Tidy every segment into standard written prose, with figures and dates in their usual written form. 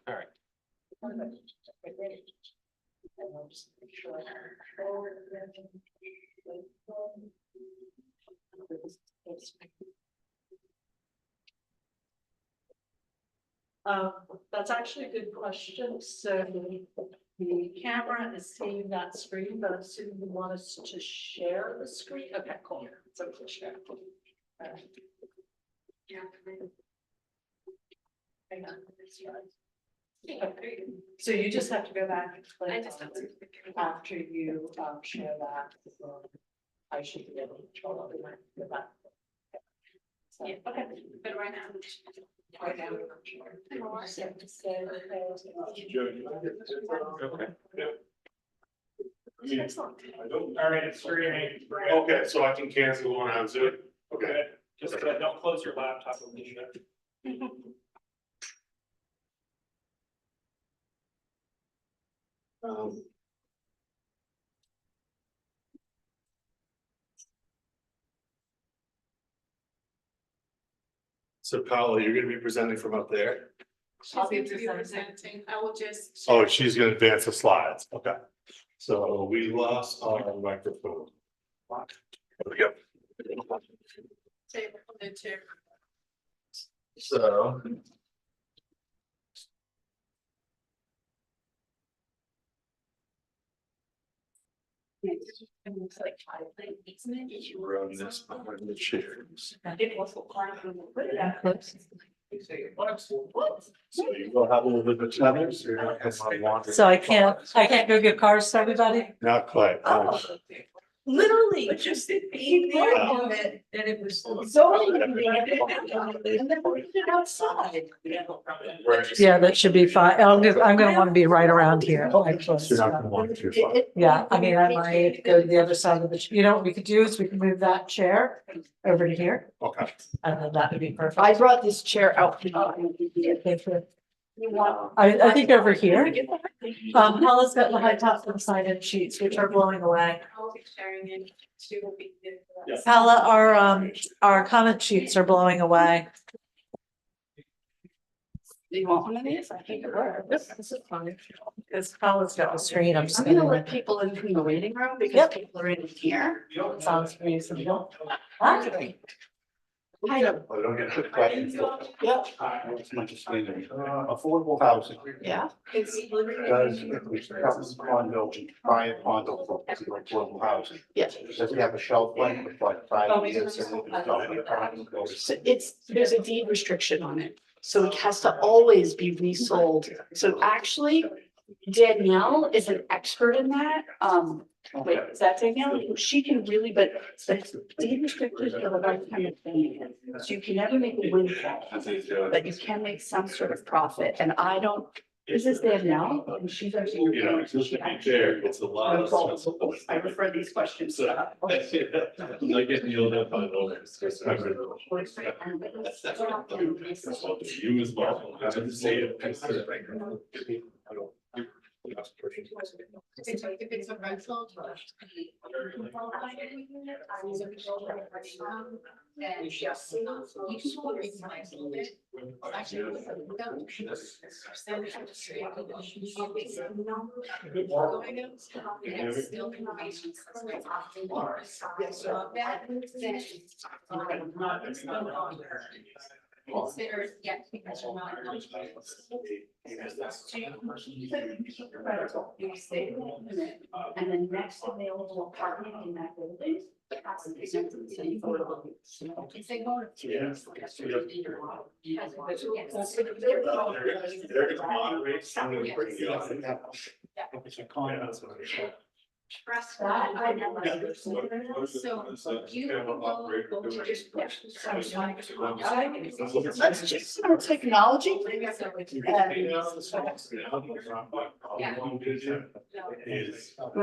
All right. That's actually a good question. So the camera is seeing that screen, but I'm assuming you want us to share the screen. Okay, cool. So we'll share. Hang on. So you just have to go back and click after you share that. I should be able to control it. Go back. So, Yeah. Okay. But right now. Right now. All right, it's streaming. Okay, so I can cancel one on Zoom. Okay. Just don't close your laptop when you shut. So Paula, you're gonna be presenting from up there? She's going to be presenting. I will just. Oh, she's gonna advance the slides. Okay. So we lost our microphone. There we go. Table on the chair. So. Run this behind the chairs. So you will have a little bit of challenge. So I can't go get cars to everybody? Not quite. Literally, just being there on it, and it was zoning. And then we did it outside. Yeah, that should be fine. I'm gonna want to be right around here. So you're not gonna want to too far. Yeah, I mean, I might go to the other side of the, you know, what we could do is we can move that chair over to here, Okay. and then that would be perfect. I brought this chair out. Thank you. I think over here, Paula's got the high top and sign-in sheets, which are blowing away. I'll be sharing it. She will be. Paula, our comment sheets are blowing away. Do you want one of these? I think it works. This is fine. Because Paula's got the screen, I'm just I'm gonna gonna let people in from the waiting room because Yep. people are in here. sounds reasonable. I don't, I don't get good questions. yeah, Affordable housing, yeah. does if we start with condo, buy a condo for affordable housing, Yes. does it have a shelf life of like 5 years? So there's a deed restriction on it, so it has to always be resold. So actually, Danielle is an expert in that. Wait, is that Danielle? She can really, but deed restricted for the right kind of thing. So you can never make a windfall, but you can make some sort of profit. And I don't, this is Danielle, and she's actually. You know, it's just a big chair, it's a lot of. I refer these questions to her. Like getting yelled at by lawyers. You as well. I have to say it. If it's a rental. And just, you can go read my little bit. Actually, percentage of the street. It's still information. So that considered, yeah, because you're not. You stay there a minute, and the next available apartment in that building. Has to be something to say affordable. If they go to. Yeah. Trust that. So you can go to just. Let's just start technology. Let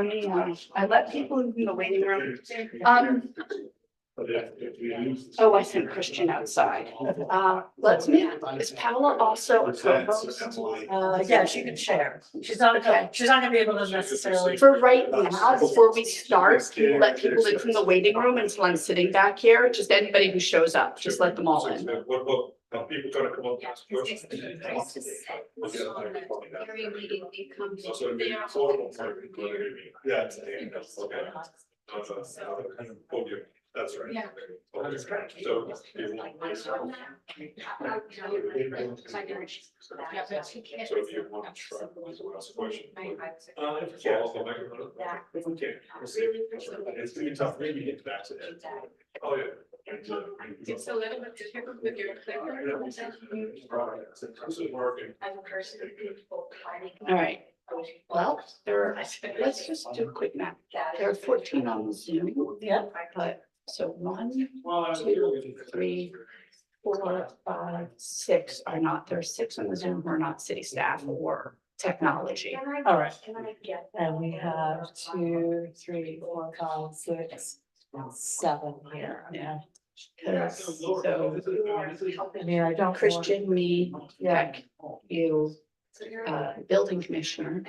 me, I let people in the waiting room. But if we use. Oh, I sent Christian outside. Let's meet. Is Paula also a co-host? Yeah, she can share. She's not, she's not gonna be able to necessarily. For right now, before we start, let people in from the waiting room until I'm sitting back here. Just anybody who shows up, just let them all in. What about, people gonna come up and ask questions? Every meeting we come to. So it'd be affordable for everybody. Yeah, it's, okay. Podium, that's right. Yeah. So. So if you want to try, ask a question. Follow the microphone. Okay. It's gonna be tough, maybe get back to that. Oh, yeah. It's a little bit difficult with your clicker. It's working. All right. Well, let's just do a quick map. There are 14 on the Zoom. Yeah. But so 1, 2, 3, 4, 5, 6 are not, there are 6 on the Zoom who are not city staff or technology. All right. And we have 2, 3, 4, 5, 6, 7 here. Yeah. So I mean, I don't. Christian, me, Beck, you, building commissioner,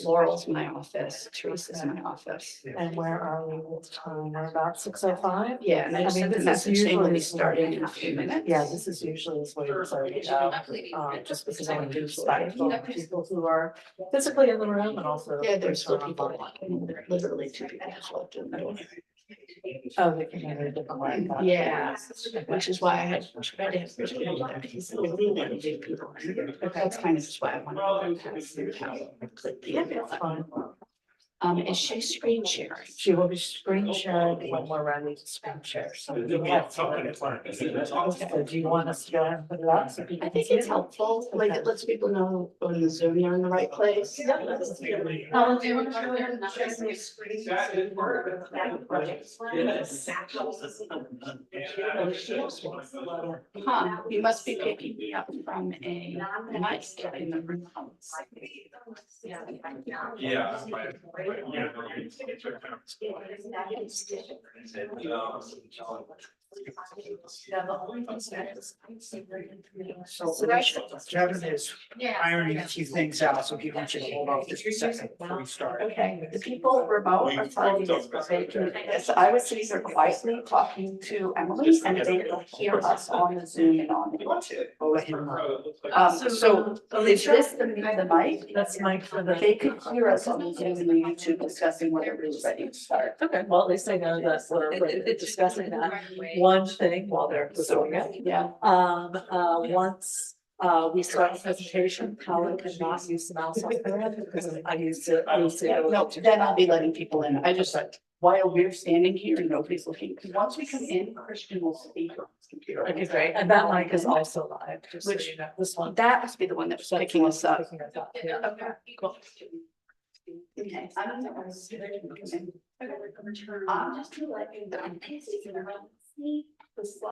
Laurel's my office, Teresa's my office. And where are we with time? We're about 6:05. Yeah, and I just sent a this is message saying we'll be usually- starting in a few minutes. Yeah, this is usually is what it's already about, just because I want to do respectful of people who are physically in the room and also. Yeah, there's still people, literally 2 people just left in the door. Oh, they can have a different way. Yeah, which is why I had tried to have Christian in there, because we really want to get people in here. That's kind of just why I wanted to pass through how I click the email button. Is she screen sharing? She will be screen sharing when we're ready to screen share. So you have something. So do you want us to go ahead and put it up? So people I can think see it's it? helpful, like it lets people know on the Zoom they're in the right place. Do you want to show it? Not just the screen. Huh, you must be picking me up from a mic in the room. Yeah. So I should. Kevin is Yeah. ironing a few things out, so he wants you to hold off just a second before we start. Okay, the people remote are telling me that they can, so I was sitting here quietly talking to Emily and they could hear us on the Zoom and on the YouTube. I'll let him know. So is this the mic? That's Mike for the. They could hear us on the Zoom and the YouTube discussing whatever is ready to start. Okay, well, at least they know that we're discussing that one thing while they're doing it. Yeah, Once, we start the presentation, Colin cannot use the mouse on her end because I used to. no, then I'll be letting people in. I just, while we're standing here and nobody's looking, once we come in, Christian will speak on his computer. Okay, great. And that mic is also live, just so you know, this one. That must be the one that was picking us up. Picking us up, yeah. Okay, cool. Okay, I don't know. I'm just gonna let you know. In case you can see the slide.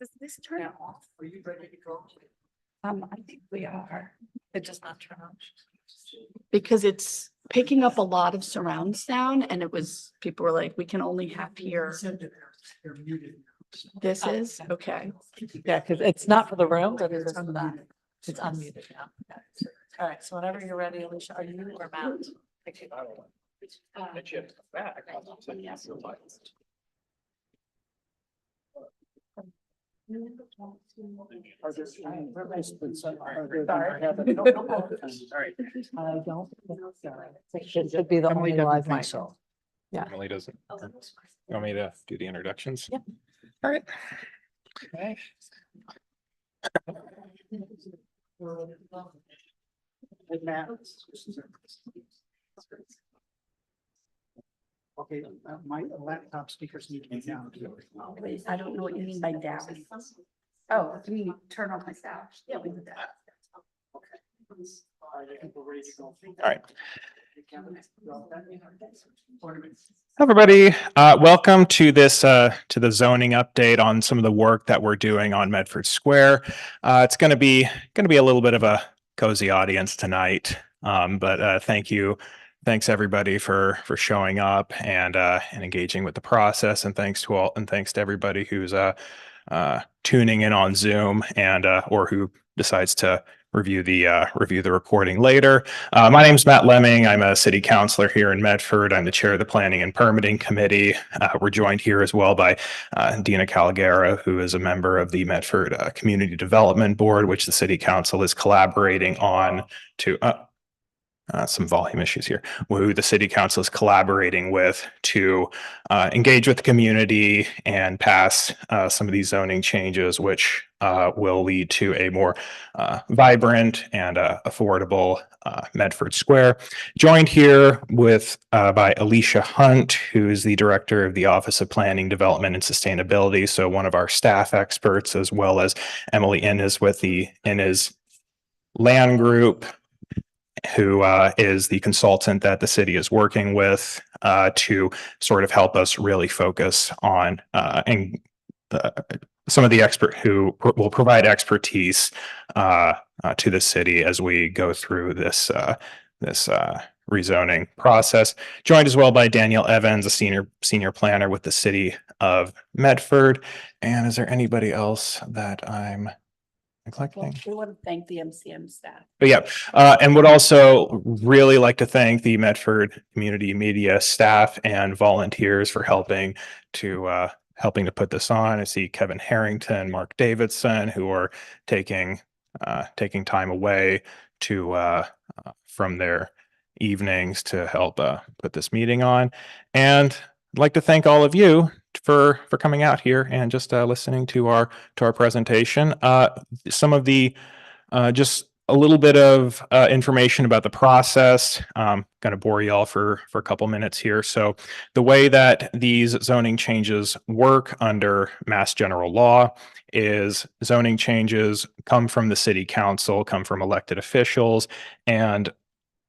Does this turn off? Are you ready to go? I think we are. It does not turn on. Because it's picking up a lot of surround sound and people were like, we can only have here. They're muted. This is, okay. Yeah, because it's not for the room, but it is for that. It's unmuted now. All right, so whenever you're ready, Alicia, are you or Matt? I don't. It should be the only live mic. Emily doesn't. You want me to do the introductions? Yeah. All right. Okay, my laptop speakers need to be down. I don't know what you mean by down. Oh, you mean turn off my sound? Yeah, we did that. All right. Everybody, welcome to this to the zoning update on some of the work that we're doing on Medford Square. It's going to be a little bit of a cozy audience tonight, but thanks everybody for showing up and engaging with the process, and thanks to everybody who's tuning in on Zoom and or who decides to review the recording later. My name is Matt Lemming. I'm a city councilor here in Medford. I'm the chair of the Planning and Permitting Committee. We're joined here as well by Dina Calagara, who is a member of the Medford Community Development Board, which the city council is collaborating on to some volume issues here, who the city council is collaborating with to engage with the community and pass some of these zoning changes, which will lead to a more vibrant and affordable Medford Square. Joined here with by Alicia Hunt, who is the director of the Office of Planning, Development, and Sustainability. So one of our staff experts, as well as Emily Innes with the Innes Land Group, who is the consultant that the city is working with to sort of help us really focus on some of the expert who will provide expertise to the city as we go through this rezoning process. Joined as well by Danielle Evans, a senior planner with the city of Medford. And is there anybody else that I'm neglecting? We want to thank the MCM staff. But yeah, and would also really like to thank the Medford community media staff and volunteers for helping to put this on. I see Kevin Harrington, Mark Davidson, who are taking time away from their evenings to help put this meeting on. And I'd like to thank all of you for coming out here and just listening to our presentation. Some of the just a little bit of information about the process. Going to bore you all for a couple minutes here. So the way that these zoning changes work under Mass General Law is zoning changes come from the city council, come from elected officials, and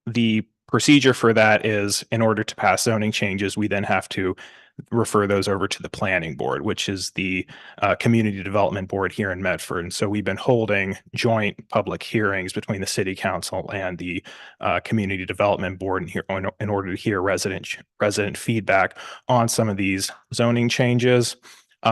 the procedure for that is, in order to pass zoning changes, we then have to refer those over to the planning board, which is the community development board here in Medford. And so we've been holding joint public hearings between the city council and the community development board in order to hear resident feedback on some of these zoning changes.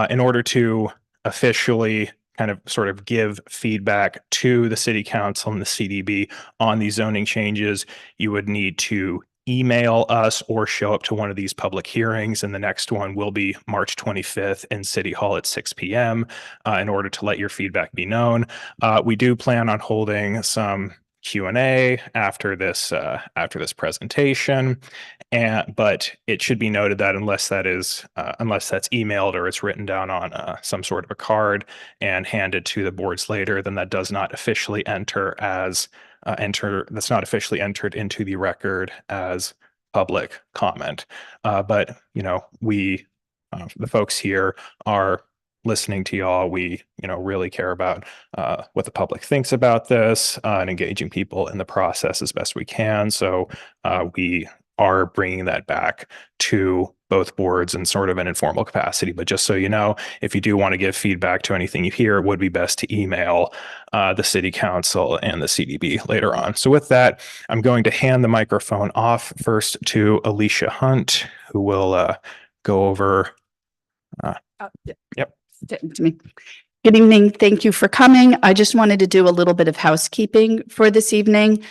In order to officially kind of sort of give feedback to the city council and the CDB on these zoning changes, you would need to email us or show up to one of these public hearings. And the next one will be March 25th in City Hall at 6 p.m. In order to let your feedback be known. We do plan on holding some Q&A after this presentation, but it should be noted that unless that's emailed or it's written down on some sort of a card and handed to the boards later, then that does not officially that's not officially entered into the record as public comment. But we the folks here are listening to y'all. We really care about what the public thinks about this and engaging people in the process as best we can. So we are bringing that back to both boards in sort of an informal capacity. But just so you know, if you do want to give feedback to anything you hear, it would be best to email the city council and the CDB later on. So with that, I'm going to hand the microphone off first to Alicia Hunt, who will go over. Yep. To me. Good evening. Thank you for coming. I just wanted to do a little bit of housekeeping for this evening.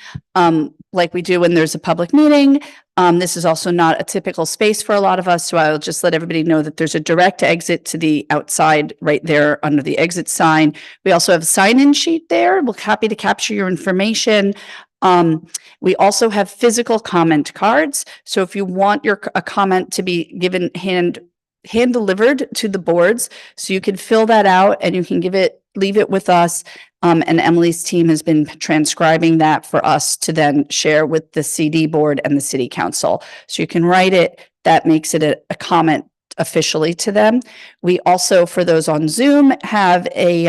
Like we do when there's a public meeting. This is also not a typical space for a lot of us, so I'll just let everybody know that there's a direct exit to the outside right there under the exit sign. We also have a sign-in sheet there. We're happy to capture your information. We also have physical comment cards. So if you want a comment to be given hand delivered to the boards, so you can fill that out and you can leave it with us. And Emily's team has been transcribing that for us to then share with the CD board and the city council. So you can write it, that makes it a comment officially to them. We also, for those on Zoom, have a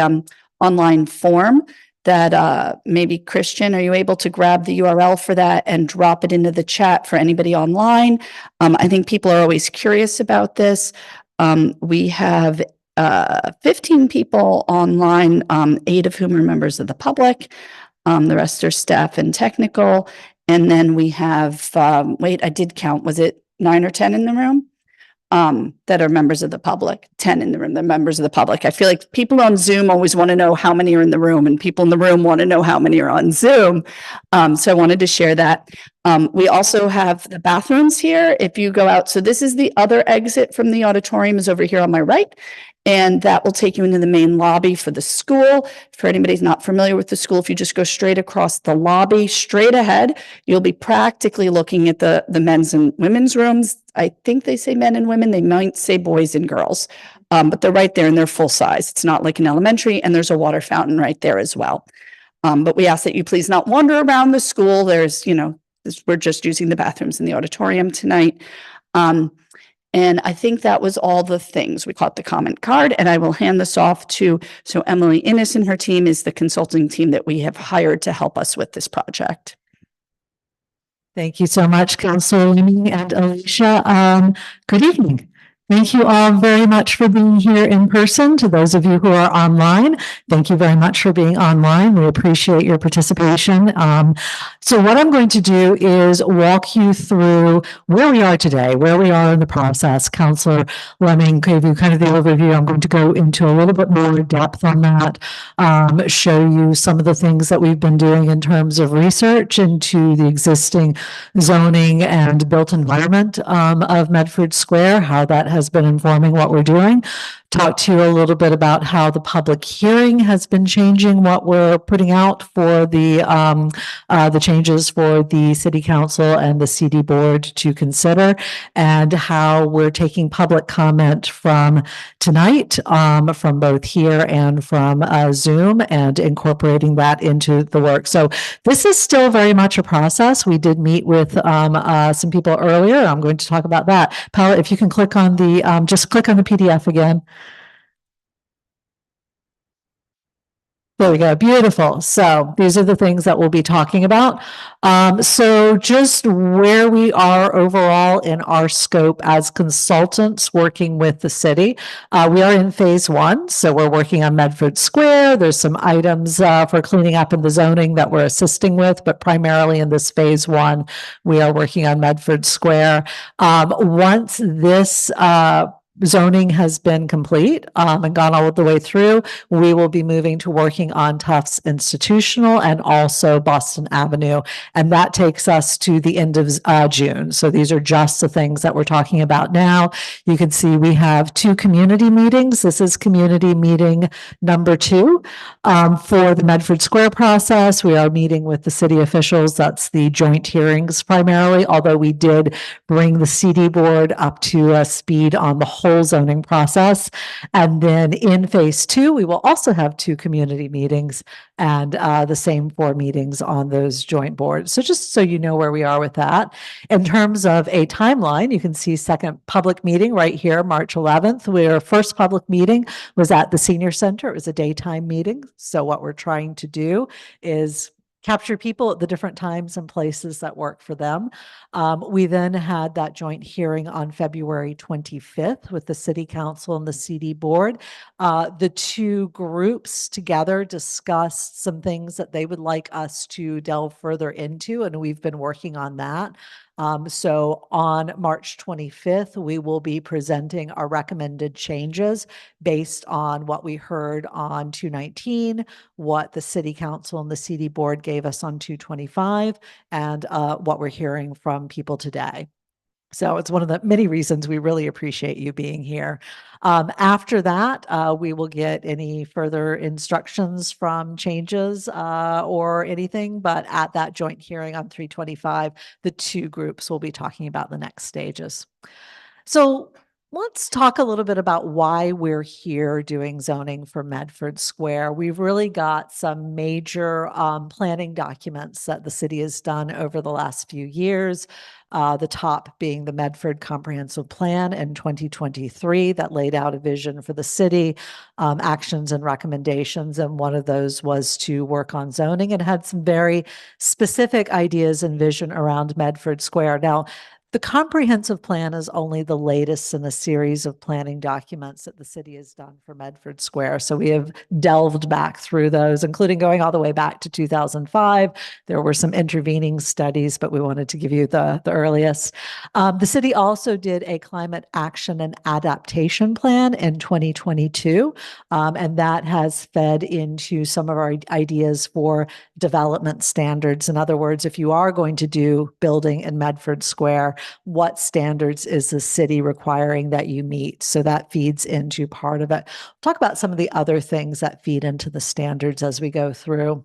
online form that maybe Christian, are you able to grab the URL for that and drop it into the chat for anybody online? I think people are always curious about this. We have 15 people online, 8 of whom are members of the public. The rest are staff and technical. And then we have, wait, I did count, was it 9 or 10 in the room? That are members of the public, 10 in the room, they're members of the public. I feel like people on Zoom always want to know how many are in the room, and people in the room want to know how many are on Zoom. So I wanted to share that. We also have the bathrooms here. If you go out, so this is the other exit from the auditorium is over here on my right. And that will take you into the main lobby for the school. For anybody who's not familiar with the school, if you just go straight across the lobby, straight ahead, you'll be practically looking at the men's and women's rooms. I think they say men and women. They might say boys and girls, but they're right there and they're full size. It's not like an elementary, and there's a water fountain right there as well. But we ask that you please not wander around the school. There's, we're just using the bathrooms in the auditorium tonight. And I think that was all the things. We caught the comment card, and I will hand this off to, so Emily Innes and her team is the consulting team that we have hired to help us with this project. Thank you so much, Councilor Leamy and Alicia. Good evening. Thank you all very much for being here in person. To those of you who are online, thank you very much for being online. We appreciate your participation. So what I'm going to do is walk you through where we are today, where we are in the process. Councilor Lemming gave you kind of the overview. I'm going to go into a little bit more depth on that, show you some of the things that we've been doing in terms of research into the existing zoning and built environment of Medford Square, how that has been informing what we're doing. Talk to you a little bit about how the public hearing has been changing what we're putting out for the changes for the city council and the CD board to consider, and how we're taking public comment from tonight, from both here and from Zoom, and incorporating that into the work. So this is still very much a process. We did meet with some people earlier. I'm going to talk about that. Paula, if you can click on the, just click on the PDF again. There we go. Beautiful. So these are the things that we'll be talking about. So just where we are overall in our scope as consultants working with the city. We are in phase 1. So we're working on Medford Square. There's some items for cleaning up in the zoning that we're assisting with, but primarily in this phase 1, we are working on Medford Square. Once this zoning has been complete and gone all the way through, we will be moving to working on Tufts Institutional and also Boston Avenue. And that takes us to the end of June. So these are just the things that we're talking about now. You can see we have 2 community meetings. This is community meeting number 2 for the Medford Square process. We are meeting with the city officials. That's the joint hearings primarily, although we did bring the CD board up to speed on the whole zoning process. And then in phase 2, we will also have 2 community meetings and the same 4 meetings on those joint boards. So just so you know where we are with that. In terms of a timeline, you can see second public meeting right here, March 11th. Our first public meeting was at the Senior Center. It was a daytime meeting. So what we're trying to do is capture people at the different times and places that work for them. We then had that joint hearing on February 25th with the City Council and the CD Board. The two groups together discussed some things that they would like us to delve further into, and we've been working on that. So on March 25th, we will be presenting our recommended changes based on what we heard on 219, what the City Council and the CD Board gave us on 225, and what we're hearing from people today. So it's one of the many reasons we really appreciate you being here. After that, we will get any further instructions from changes or anything, but at that joint hearing on 325, the two groups will be talking about the next stages. So let's talk a little bit about why we're here doing zoning for Medford Square. We've really got some major planning documents that the city has done over the last few years. The top being the Medford Comprehensive Plan in 2023 that laid out a vision for the city, actions and recommendations. And one of those was to work on zoning and had some very specific ideas and vision around Medford Square. Now, the comprehensive plan is only the latest in a series of planning documents that the city has done for Medford Square. So we have delved back through those, including going all the way back to 2005. There were some intervening studies, but we wanted to give you the earliest. The city also did a climate action and adaptation plan in 2022, and that has fed into some of our ideas for development standards. In other words, if you are going to do building in Medford Square, what standards is the city requiring that you meet? So that feeds into part of it. We'll talk about some of the other things that feed into the standards as we go through.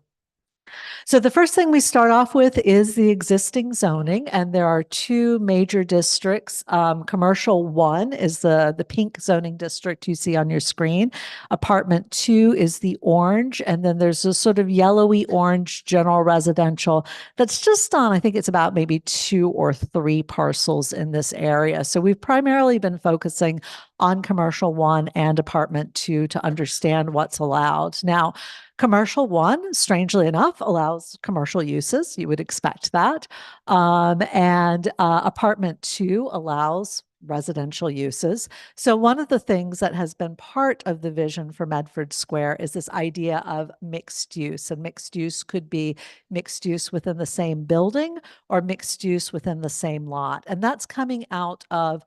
So the first thing we start off with is the existing zoning, and there are two major districts. Commercial 1 is the pink zoning district you see on your screen. Apartment 2 is the orange, and then there's a sort of yellowy orange general residential that's just on, I think it's about maybe 2 or 3 parcels in this area. So we've primarily been focusing on commercial 1 and apartment 2 to understand what's allowed. Now, commercial 1, strangely enough, allows commercial uses. You would expect that. And apartment 2 allows residential uses. So one of the things that has been part of the vision for Medford Square is this idea of mixed use. And mixed use could be mixed use within the same building or mixed use within the same lot. And that's coming out of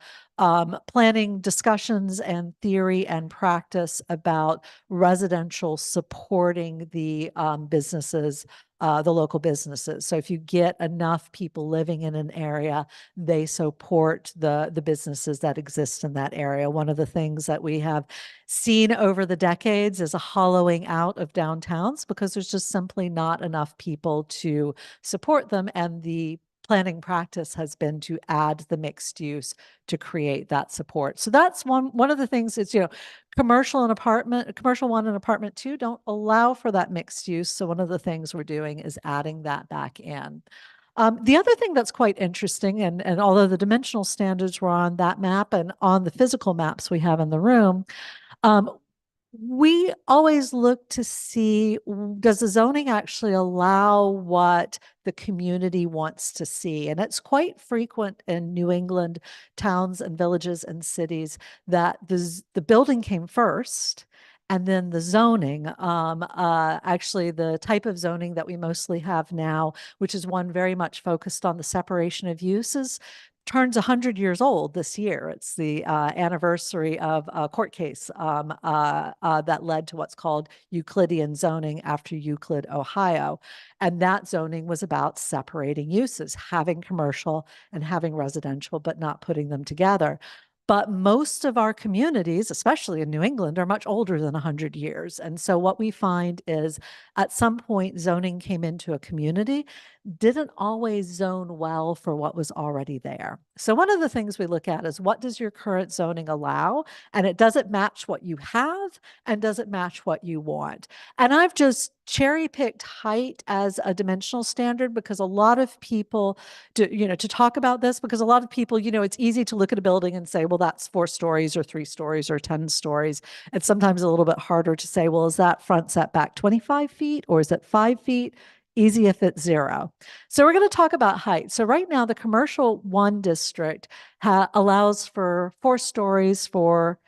planning discussions and theory and practice about residential supporting the businesses, the local businesses. So if you get enough people living in an area, they support the businesses that exist in that area. One of the things that we have seen over the decades is a hollowing out of downtowns because there's just simply not enough people to support them. And the planning practice has been to add the mixed use to create that support. So that's one of the things is, commercial 1 and apartment 2 don't allow for that mixed use. So one of the things we're doing is adding that back in. The other thing that's quite interesting, and although the dimensional standards were on that map and on the physical maps we have in the room, we always look to see, does the zoning actually allow what the community wants to see? And it's quite frequent in New England towns and villages and cities that the building came first and then the zoning. Actually, the type of zoning that we mostly have now, which is one very much focused on the separation of uses, turns 100 years old this year. It's the anniversary of a court case that led to what's called Euclidean zoning after Euclid, Ohio. And that zoning was about separating uses, having commercial and having residential, but not putting them together. But most of our communities, especially in New England, are much older than 100 years. And so what we find is at some point zoning came into a community, didn't always zone well for what was already there. So one of the things we look at is, what does your current zoning allow? And it doesn't match what you have and doesn't match what you want. And I've just cherry picked height as a dimensional standard because a lot of people to talk about this, because a lot of people, it's easy to look at a building and say, well, that's 4 stories or 3 stories or 10 stories. It's sometimes a little bit harder to say, well, is that front setback 25 feet or is it 5 feet? easy if it's 0. So we're going to talk about height. So right now, the commercial 1 district allows for 4 stories for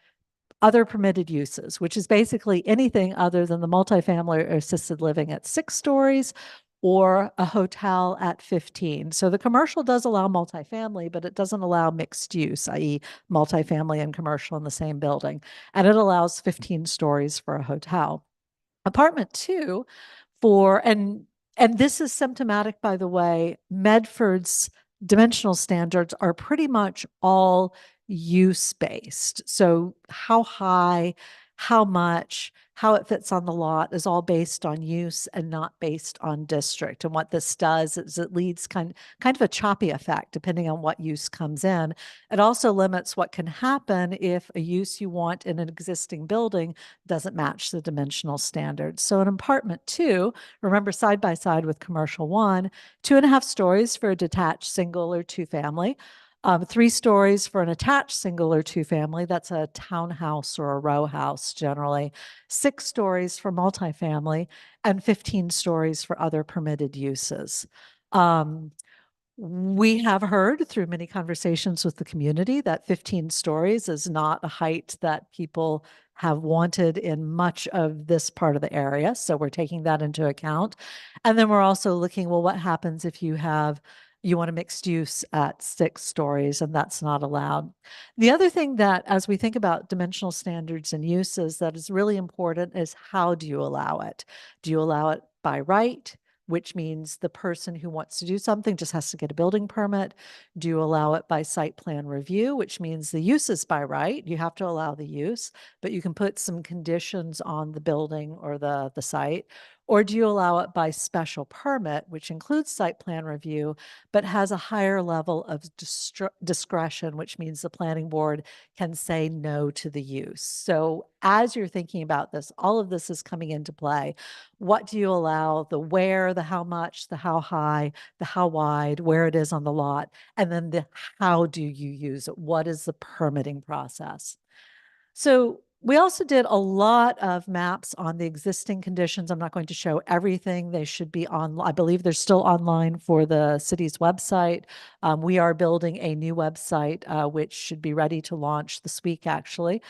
other permitted uses, which is basically anything other than the multifamily or assisted living at 6 stories or a hotel at 15. So the commercial does allow multifamily, but it doesn't allow mixed use, i.e. multifamily and commercial in the same building. And it allows 15 stories for a hotel. Apartment 2 and this is symptomatic, by the way, Medford's dimensional standards are pretty much all use-based. So how high, how much, how it fits on the lot is all based on use and not based on district. And what this does is it leads kind of a choppy effect depending on what use comes in. It also limits what can happen if a use you want in an existing building doesn't match the dimensional standards. So in apartment 2, remember side by side with commercial 1, 2.5 stories for a detached single or 2 family. 3 stories for an attached single or 2 family. That's a townhouse or a row house generally. 6 stories for multifamily and 15 stories for other permitted uses. We have heard through many conversations with the community that 15 stories is not a height that people have wanted in much of this part of the area. So we're taking that into account. And then we're also looking, well, what happens if you want a mixed use at 6 stories and that's not allowed. The other thing that, as we think about dimensional standards and uses, that is really important is how do you allow it? Do you allow it by right, which means the person who wants to do something just has to get a building permit? Do you allow it by site plan review, which means the use is by right? You have to allow the use, but you can put some conditions on the building or the site. Or do you allow it by special permit, which includes site plan review, but has a higher level of discretion, which means the planning board can say no to the use. So as you're thinking about this, all of this is coming into play. What do you allow? The where, the how much, the how high, the how wide, where it is on the lot, and then the how do you use it? What is the permitting process? So we also did a lot of maps on the existing conditions. I'm not going to show everything. They should be on, I believe they're still online for the city's website. We are building a new website, which should be ready to launch this week, actually.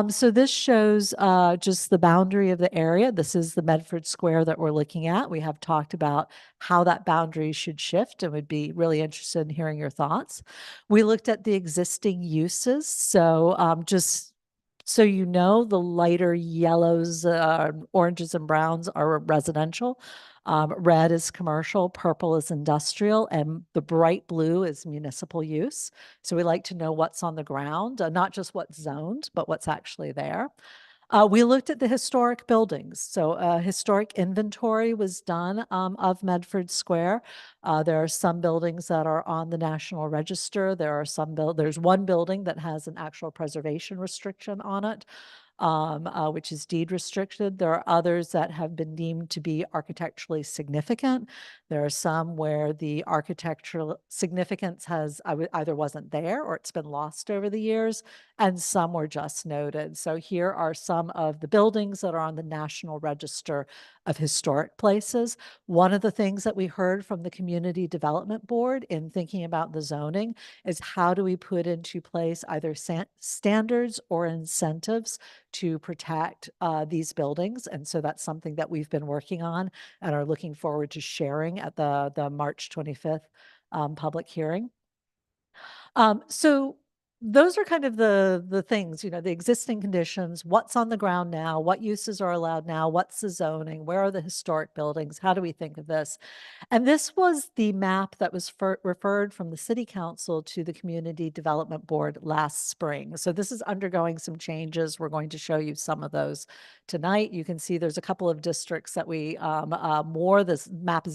So this shows just the boundary of the area. This is the Medford Square that we're looking at. We have talked about how that boundary should shift and would be really interested in hearing your thoughts. We looked at the existing uses. So just so you know, the lighter yellows, oranges and browns are residential. Red is commercial, purple is industrial, and the bright blue is municipal use. So we like to know what's on the ground, not just what's zoned, but what's actually there. We looked at the historic buildings. So a historic inventory was done of Medford Square. There are some buildings that are on the National Register. There's one building that has an actual preservation restriction on it, which is deed restricted. There are others that have been deemed to be architecturally significant. There are some where the architectural significance either wasn't there or it's been lost over the years, and some were just noted. So here are some of the buildings that are on the National Register of Historic Places. One of the things that we heard from the Community Development Board in thinking about the zoning is how do we put into place either standards or incentives to protect these buildings. And so that's something that we've been working on and are looking forward to sharing at the March 25th public hearing. So those are kind of the things, the existing conditions, what's on the ground now, what uses are allowed now, what's the zoning, where are the historic buildings, how do we think of this? And this was the map that was referred from the City Council to the Community Development Board last spring. So this is undergoing some changes. We're going to show you some of those tonight. You can see there's a couple of districts that this map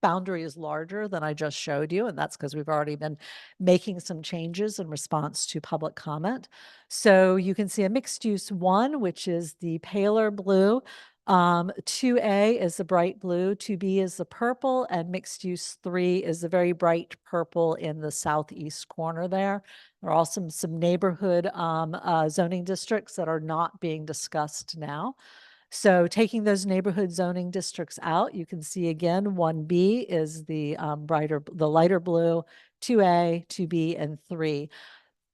boundary is larger than I just showed you, and that's because we've already been making some changes in response to public comment. So you can see a mixed use 1, which is the paler blue. 2A is the bright blue, 2B is the purple, and mixed use 3 is the very bright purple in the southeast corner there. There are also some neighborhood zoning districts that are not being discussed now. So taking those neighborhood zoning districts out, you can see again, 1B is the the lighter blue, 2A, 2B, and 3.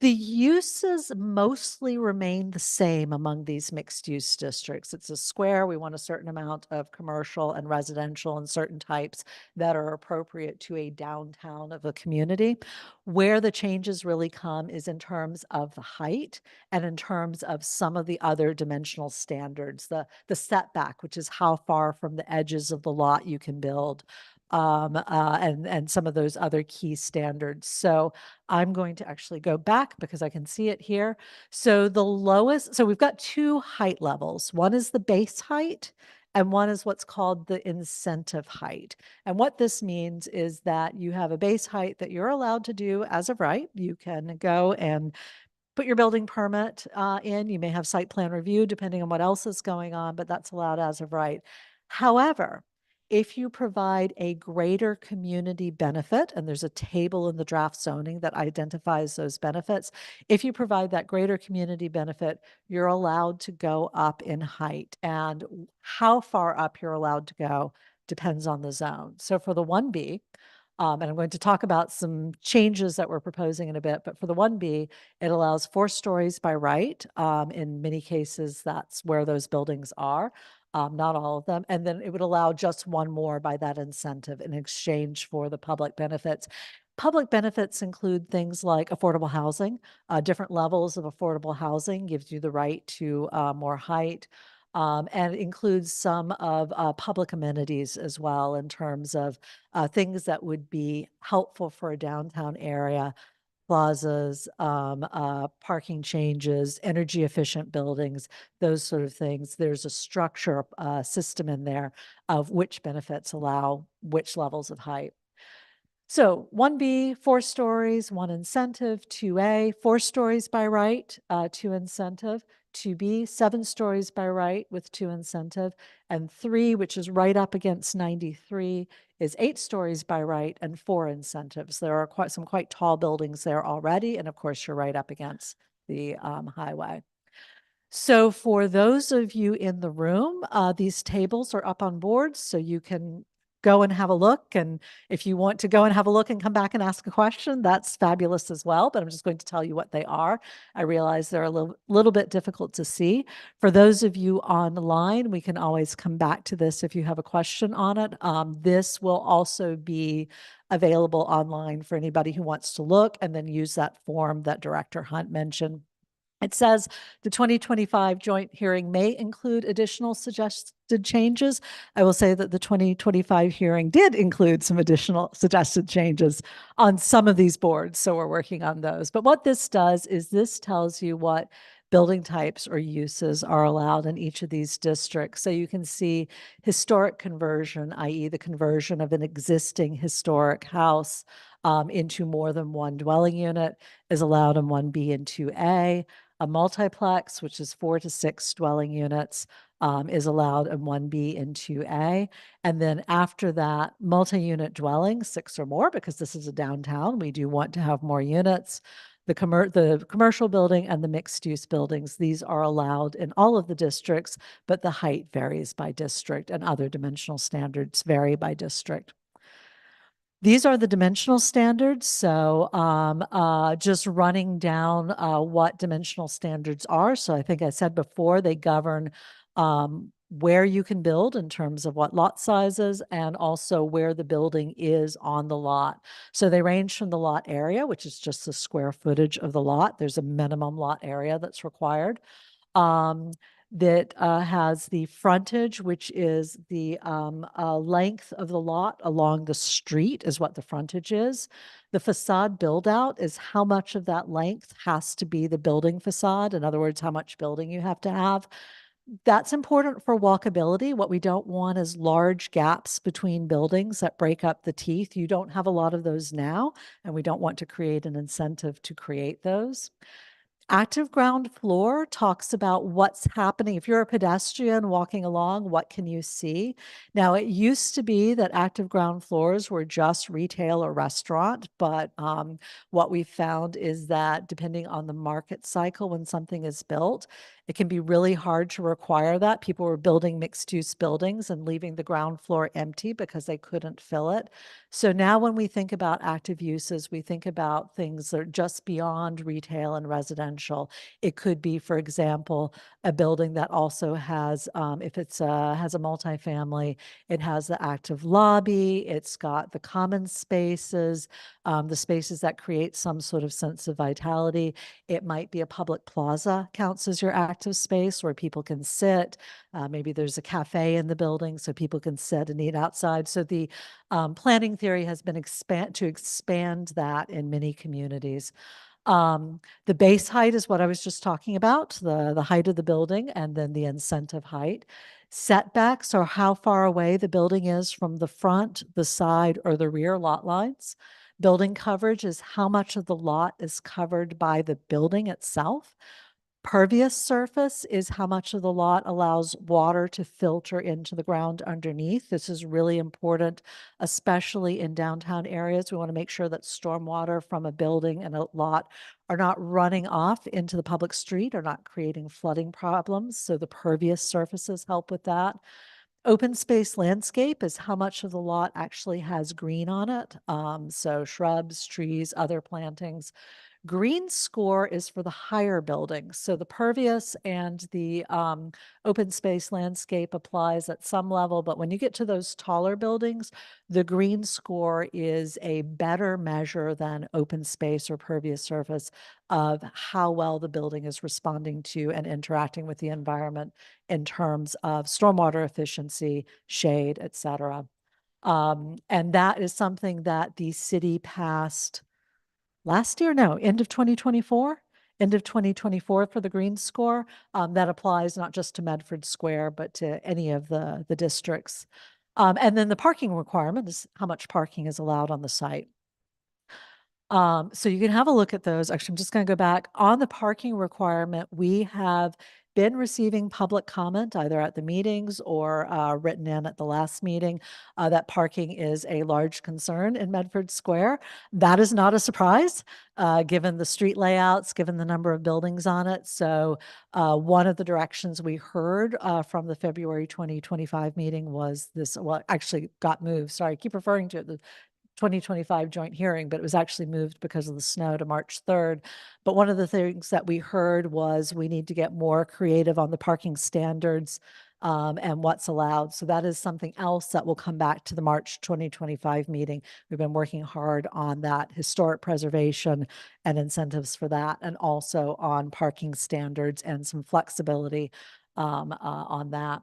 The uses mostly remain the same among these mixed-use districts. It's a square. We want a certain amount of commercial and residential and certain types that are appropriate to a downtown of a community. Where the changes really come is in terms of the height and in terms of some of the other dimensional standards, the setback, which is how far from the edges of the lot you can build, and some of those other key standards. So I'm going to actually go back because I can see it here. So the lowest, so we've got two height levels. One is the base height and one is what's called the incentive height. And what this means is that you have a base height that you're allowed to do as of right. You can go and put your building permit in. You may have site plan review depending on what else is going on, but that's allowed as of right. However, if you provide a greater community benefit, and there's a table in the draft zoning that identifies those benefits, if you provide that greater community benefit, you're allowed to go up in height. And how far up you're allowed to go depends on the zone. So for the 1B, and I'm going to talk about some changes that we're proposing in a bit, but for the 1B, it allows 4 stories by right. In many cases, that's where those buildings are. Not all of them. And then it would allow just one more by that incentive in exchange for the public benefits. Public benefits include things like affordable housing. Different levels of affordable housing gives you the right to more height. And it includes some of public amenities as well in terms of things that would be helpful for a downtown area, plazas, parking changes, energy efficient buildings, those sort of things. There's a structure system in there of which benefits allow which levels of height. So 1B, 4 stories, 1 incentive, 2A, 4 stories by right, 2 incentive, 2B, 7 stories by right with 2 incentive, and 3, which is right up against 93, is 8 stories by right and 4 incentives. There are quite tall buildings there already, and of course you're right up against the highway. So for those of you in the room, these tables are up on boards, so you can go and have a look. And if you want to go and have a look and come back and ask a question, that's fabulous as well. But I'm just going to tell you what they are. I realize they're a little bit difficult to see. For those of you online, we can always come back to this if you have a question on it. This will also be available online for anybody who wants to look and then use that form that Director Hunt mentioned. It says the 2025 joint hearing may include additional suggested changes. I will say that the 2025 hearing did include some additional suggested changes on some of these boards, so we're working on those. But what this does is this tells you what building types or uses are allowed in each of these districts. So you can see historic conversion, i.e. the conversion of an existing historic house into more than one dwelling unit is allowed in 1B and 2A. A multiplex, which is 4 to 6 dwelling units, is allowed in 1B and 2A. And then after that, multi-unit dwellings, 6 or more, because this is a downtown, we do want to have more units. The commercial building and the mixed-use buildings, these are allowed in all of the districts, but the height varies by district and other dimensional standards vary by district. These are the dimensional standards. So just running down what dimensional standards are. So I think I said before, they govern where you can build in terms of what lot sizes and also where the building is on the lot. So they range from the lot area, which is just the square footage of the lot. There's a minimum lot area that's required. That has the frontage, which is the length of the lot along the street is what the frontage is. The facade build out is how much of that length has to be the building facade. In other words, how much building you have to have. That's important for walkability. What we don't want is large gaps between buildings that break up the teeth. You don't have a lot of those now, and we don't want to create an incentive to create those. Active ground floor talks about what's happening. If you're a pedestrian walking along, what can you see? Now, it used to be that active ground floors were just retail or restaurant, but what we found is that depending on the market cycle when something is built, it can be really hard to require that. People were building mixed-use buildings and leaving the ground floor empty because they couldn't fill it. So now when we think about active uses, we think about things that are just beyond retail and residential. It could be, for example, a building that also has, if it's has a multifamily, it has the active lobby, it's got the common spaces, the spaces that create some sort of sense of vitality. It might be a public plaza counts as your active space where people can sit. Maybe there's a cafe in the building so people can sit and eat outside. So the planning theory has been to expand that in many communities. The base height is what I was just talking about, the height of the building, and then the incentive height. Setbacks are how far away the building is from the front, the side, or the rear lot lines. Building coverage is how much of the lot is covered by the building itself. Pervious surface is how much of the lot allows water to filter into the ground underneath. This is really important, especially in downtown areas. We want to make sure that stormwater from a building and a lot are not running off into the public street or not creating flooding problems. So the pervious surfaces help with that. Open space landscape is how much of the lot actually has green on it. So shrubs, trees, other plantings. Green score is for the higher buildings. So the pervious and the open space landscape applies at some level, but when you get to those taller buildings, the green score is a better measure than open space or pervious surface of how well the building is responding to and interacting with the environment in terms of stormwater efficiency, shade, et cetera. And that is something that the city passed last year, no, end of 2024, end of 2024 for the green score. That applies not just to Medford Square, but to any of the districts. And then the parking requirement is how much parking is allowed on the site. So you can have a look at those. Actually, I'm just going to go back on the parking requirement. We have been receiving public comment either at the meetings or written in at the last meeting that parking is a large concern in Medford Square. That is not a surprise, given the street layouts, given the number of buildings on it. So one of the directions we heard from the February 2025 meeting was this, well, actually got moved. Sorry, I keep referring to it. The 2025 joint hearing, but it was actually moved because of the snow to March 3rd. But one of the things that we heard was we need to get more creative on the parking standards and what's allowed. So that is something else that will come back to the March 2025 meeting. We've been working hard on that historic preservation and incentives for that, and also on parking standards and some flexibility on that.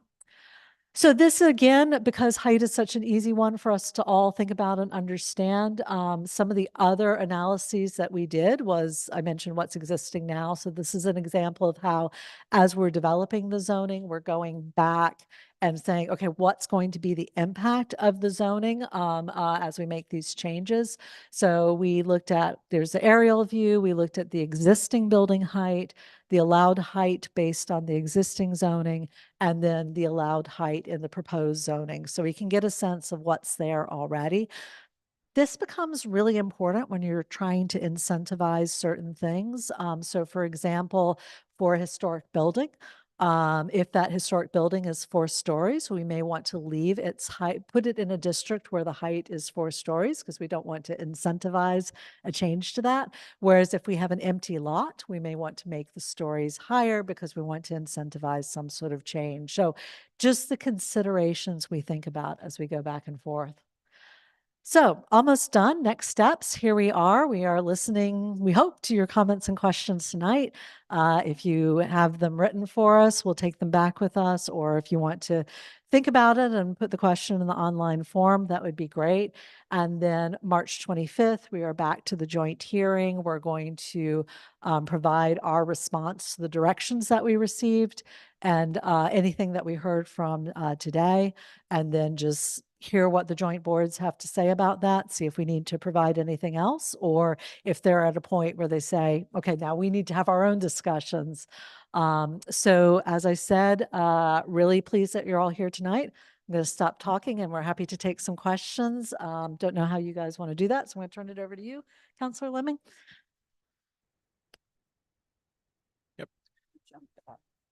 So this again, because height is such an easy one for us to all think about and understand, some of the other analyses that we did was, I mentioned what's existing now. So this is an example of how, as we're developing the zoning, we're going back and saying, okay, what's going to be the impact of the zoning as we make these changes? So we looked at, there's the aerial view, we looked at the existing building height, the allowed height based on the existing zoning, and then the allowed height in the proposed zoning. So we can get a sense of what's there already. This becomes really important when you're trying to incentivize certain things. So for example, for a historic building, if that historic building is 4 stories, we may want to leave its height, put it in a district where the height is 4 stories, because we don't want to incentivize a change to that. Whereas if we have an empty lot, we may want to make the stories higher because we want to incentivize some sort of change. So just the considerations we think about as we go back and forth. So almost done. Next steps. Here we are. We are listening, we hope, to your comments and questions tonight. If you have them written for us, we'll take them back with us. Or if you want to think about it and put the question in the online form, that would be great. And then March 25th, we are back to the joint hearing. We're going to provide our response to the directions that we received and anything that we heard from today. And then just hear what the joint boards have to say about that, see if we need to provide anything else, or if they're at a point where they say, okay, now we need to have our own discussions. So as I said, really pleased that you're all here tonight. I'm going to stop talking and we're happy to take some questions. Don't know how you guys want to do that, so I'm going to turn it over to you, Counselor Lemming. Yep.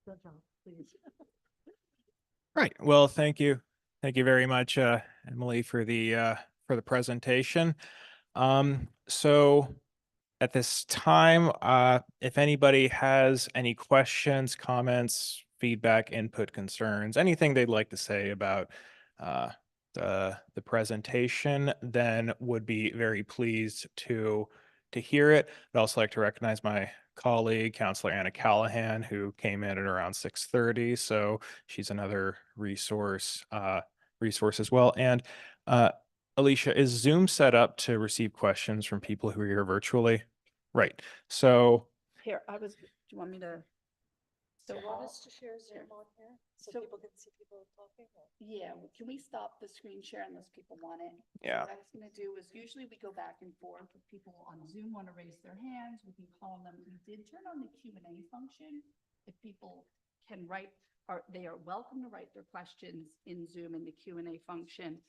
Good job, please. Right. Well, thank you. Thank you very much, Emily, for the presentation. So at this time, if anybody has any questions, comments, feedback, input, concerns, anything they'd like to say about the presentation, then would be very pleased to hear it. I'd also like to recognize my colleague, Counselor Anna Callahan, who came in at around 6:30. So she's another resource as well. And Alicia, is Zoom set up to receive questions from people who are here virtually? Right. So Here, do you want me to? So want us to share Zoom on here so people can see people talking? Yeah, can we stop the screen share unless people want it? Yeah. What I was gonna do is usually we go back and forth. If people on Zoom want to raise their hands, we can call on them. We did turn on the Q&A function. If people can write, they are welcome to write their questions in Zoom in the Q&A function.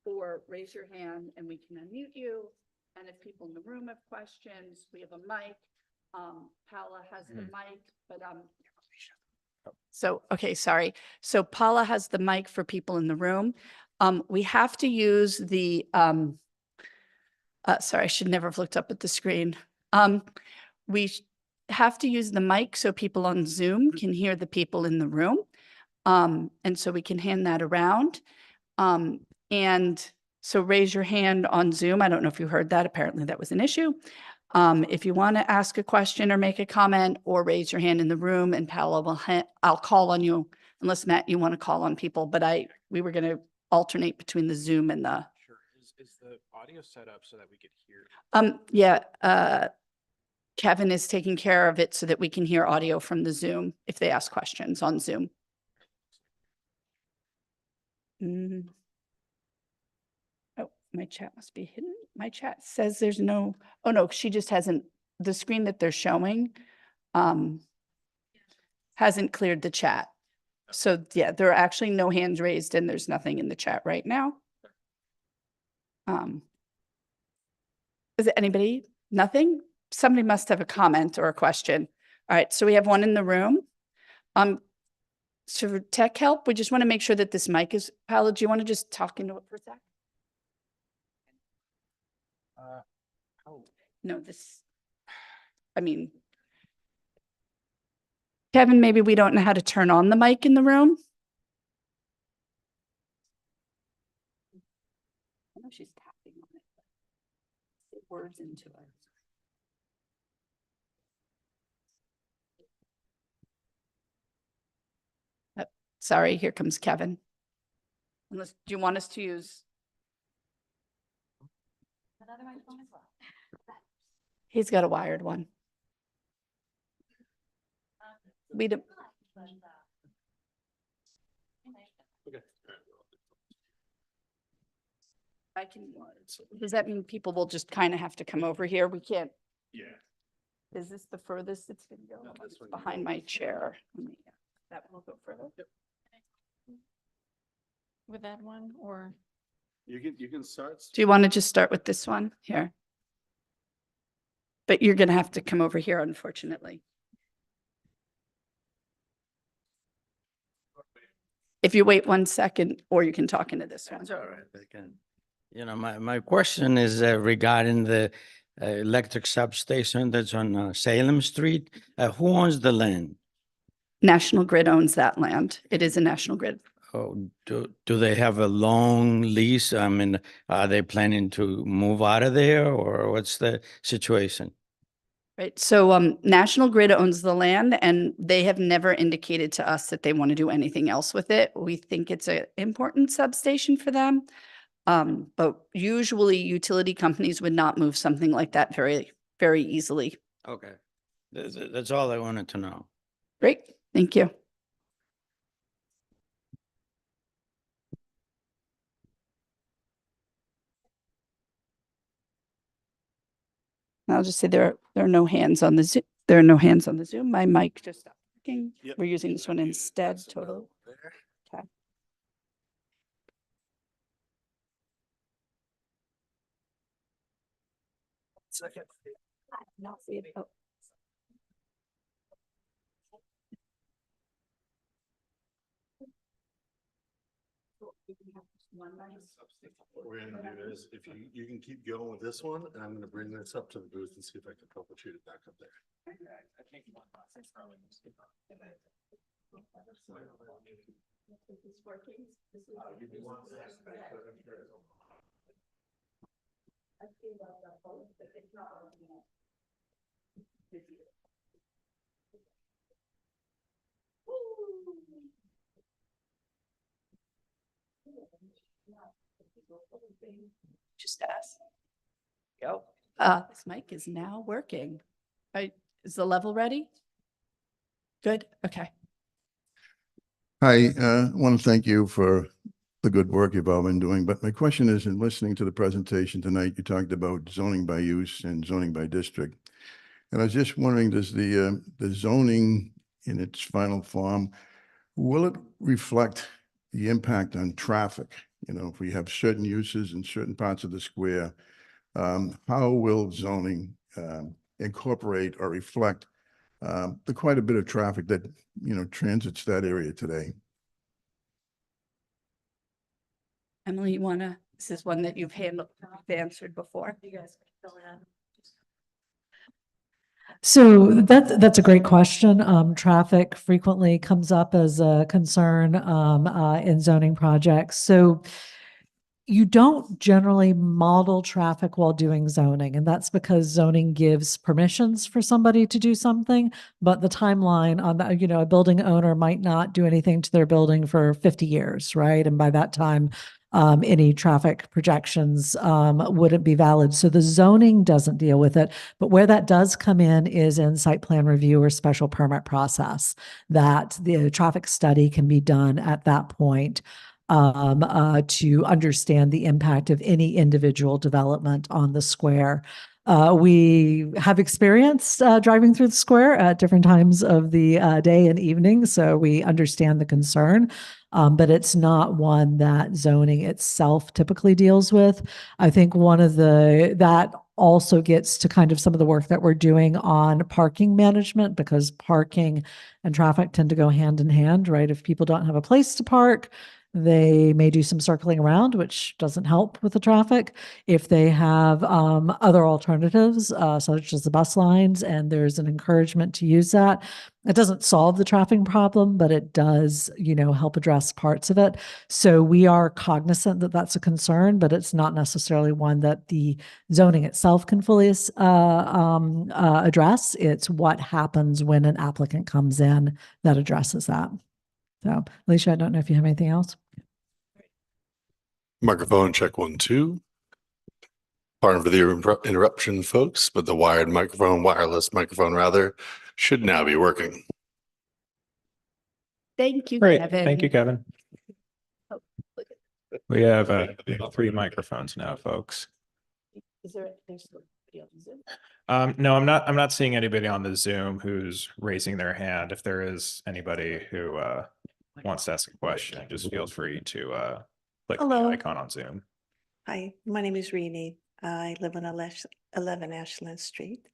Or raise your hand and we can unmute you. And if people in the room have questions, we have a mic. Paula has the mic, but so, okay, sorry. So Paula has the mic for people in the room. We have to use the, sorry, I should never have looked up at the screen. We have to use the mic so people on Zoom can hear the people in the room. And so we can hand that around. And so raise your hand on Zoom. I don't know if you heard that. Apparently that was an issue. If you want to ask a question or make a comment, or raise your hand in the room, and Paula will, I'll call on you, unless Matt, you want to call on people, but we were going to alternate between the Zoom and the. sure. Is the audio set up so that we could hear? Yeah, Kevin is taking care of it so that we can hear audio from the Zoom if they ask questions on Zoom. Oh, my chat must be hidden. My chat says there's no, oh no, she just hasn't, the screen that they're showing hasn't cleared the chat. So yeah, there are actually no hands raised and there's nothing in the chat right now. Is it anybody? Nothing? Somebody must have a comment or a question. All right, so we have one in the room. So for tech help, we just want to make sure that this mic is, Paula, do you want to just talk into it for a sec? No, Kevin, maybe we don't know how to turn on the mic in the room. I know she's tapping on it, but say words into it. Sorry, here comes Kevin. Unless, do you want us to use? Another microphone as well. He's got a wired one. We don't. I can. Does that mean people will just kind of have to come over here? We can't. Yeah. Is this the furthest it's going to go? No, that's It's when you behind go. my chair. That will go further. Yep. With that one, or? You can start. Do you want to just start with this one here? But you're going to have to come over here, unfortunately. If you wait 1 second, or you can talk into this one. That's all right. I can. You know, my question is regarding the electric substation that's on Salem Street. Who owns the land? National Grid owns that land. It is a National Grid. Oh, do they have a long lease? I mean, are they planning to move out of there, or what's the situation? Right. So National Grid owns the land and they have never indicated to us that they want to do anything else with it. We think it's an important substation for them. But usually utility companies would not move something like that very, very easily. Okay. That's all I wanted to know. Great. Thank you. I'll just say there are no hands on the Zoom. There are no hands on the Zoom. My mic just stopped working. Yep. We're using this one instead, total. Okay. Second. Not see it. Oh. What we're gonna do is, if you can keep going with this one, and I'm gonna bring this up to the booth and see if I can troubleshoot it back up there. Just ask. Go. This mic is now working. Is the level ready? Good, okay. Hi, I want to thank you for the good work you've all been doing, but my question is, in listening to the presentation tonight, you talked about zoning by use and zoning by district. And I was just wondering, does the zoning in its final form, will it reflect the impact on traffic? You know, if we have certain uses in certain parts of the square, how will zoning incorporate or reflect the quite a bit of traffic that, you know, transits that area today? Emily, you wanna, this is one that you've answered before. You guys can fill in. So that's a great question. Traffic frequently comes up as a concern in zoning projects. So you don't generally model traffic while doing zoning, and that's because zoning gives permissions for somebody to do something, but the timeline on that, you know, a building owner might not do anything to their building for 50 years, right? And by that time, any traffic projections wouldn't be valid. So the zoning doesn't deal with it, but where that does come in is in site plan review or special permit process, that the traffic study can be done at that point to understand the impact of any individual development on the square. We have experience driving through the square at different times of the day and evening, so we understand the concern, but it's not one that zoning itself typically deals with. I think that also gets to kind of some of the work that we're doing on parking management, because parking and traffic tend to go hand in hand, right? If people don't have a place to park, they may do some circling around, which doesn't help with the traffic. If they have other alternatives, such as the bus lines, and there's an encouragement to use that, it doesn't solve the traffic problem, but it does, you know, help address parts of it. So we are cognizant that that's a concern, but it's not necessarily one that the zoning itself can fully address. It's what happens when an applicant comes in that addresses that. So, Alicia, I don't know if you have anything else. Microphone check 1, 2. Pardon for the interruption, folks, but the wireless microphone rather, should now be working. Thank you, Great. Kevin. Thank you, Kevin. Oh, look at- We have 3 microphones now, folks. Is there's somebody on Zoom? No, I'm not seeing anybody on the Zoom who's raising their hand. If there is anybody who wants to ask a question, just feel free to click the Hello. icon on Zoom. Hi, my name is Rini. I live on 11 Ashland Street.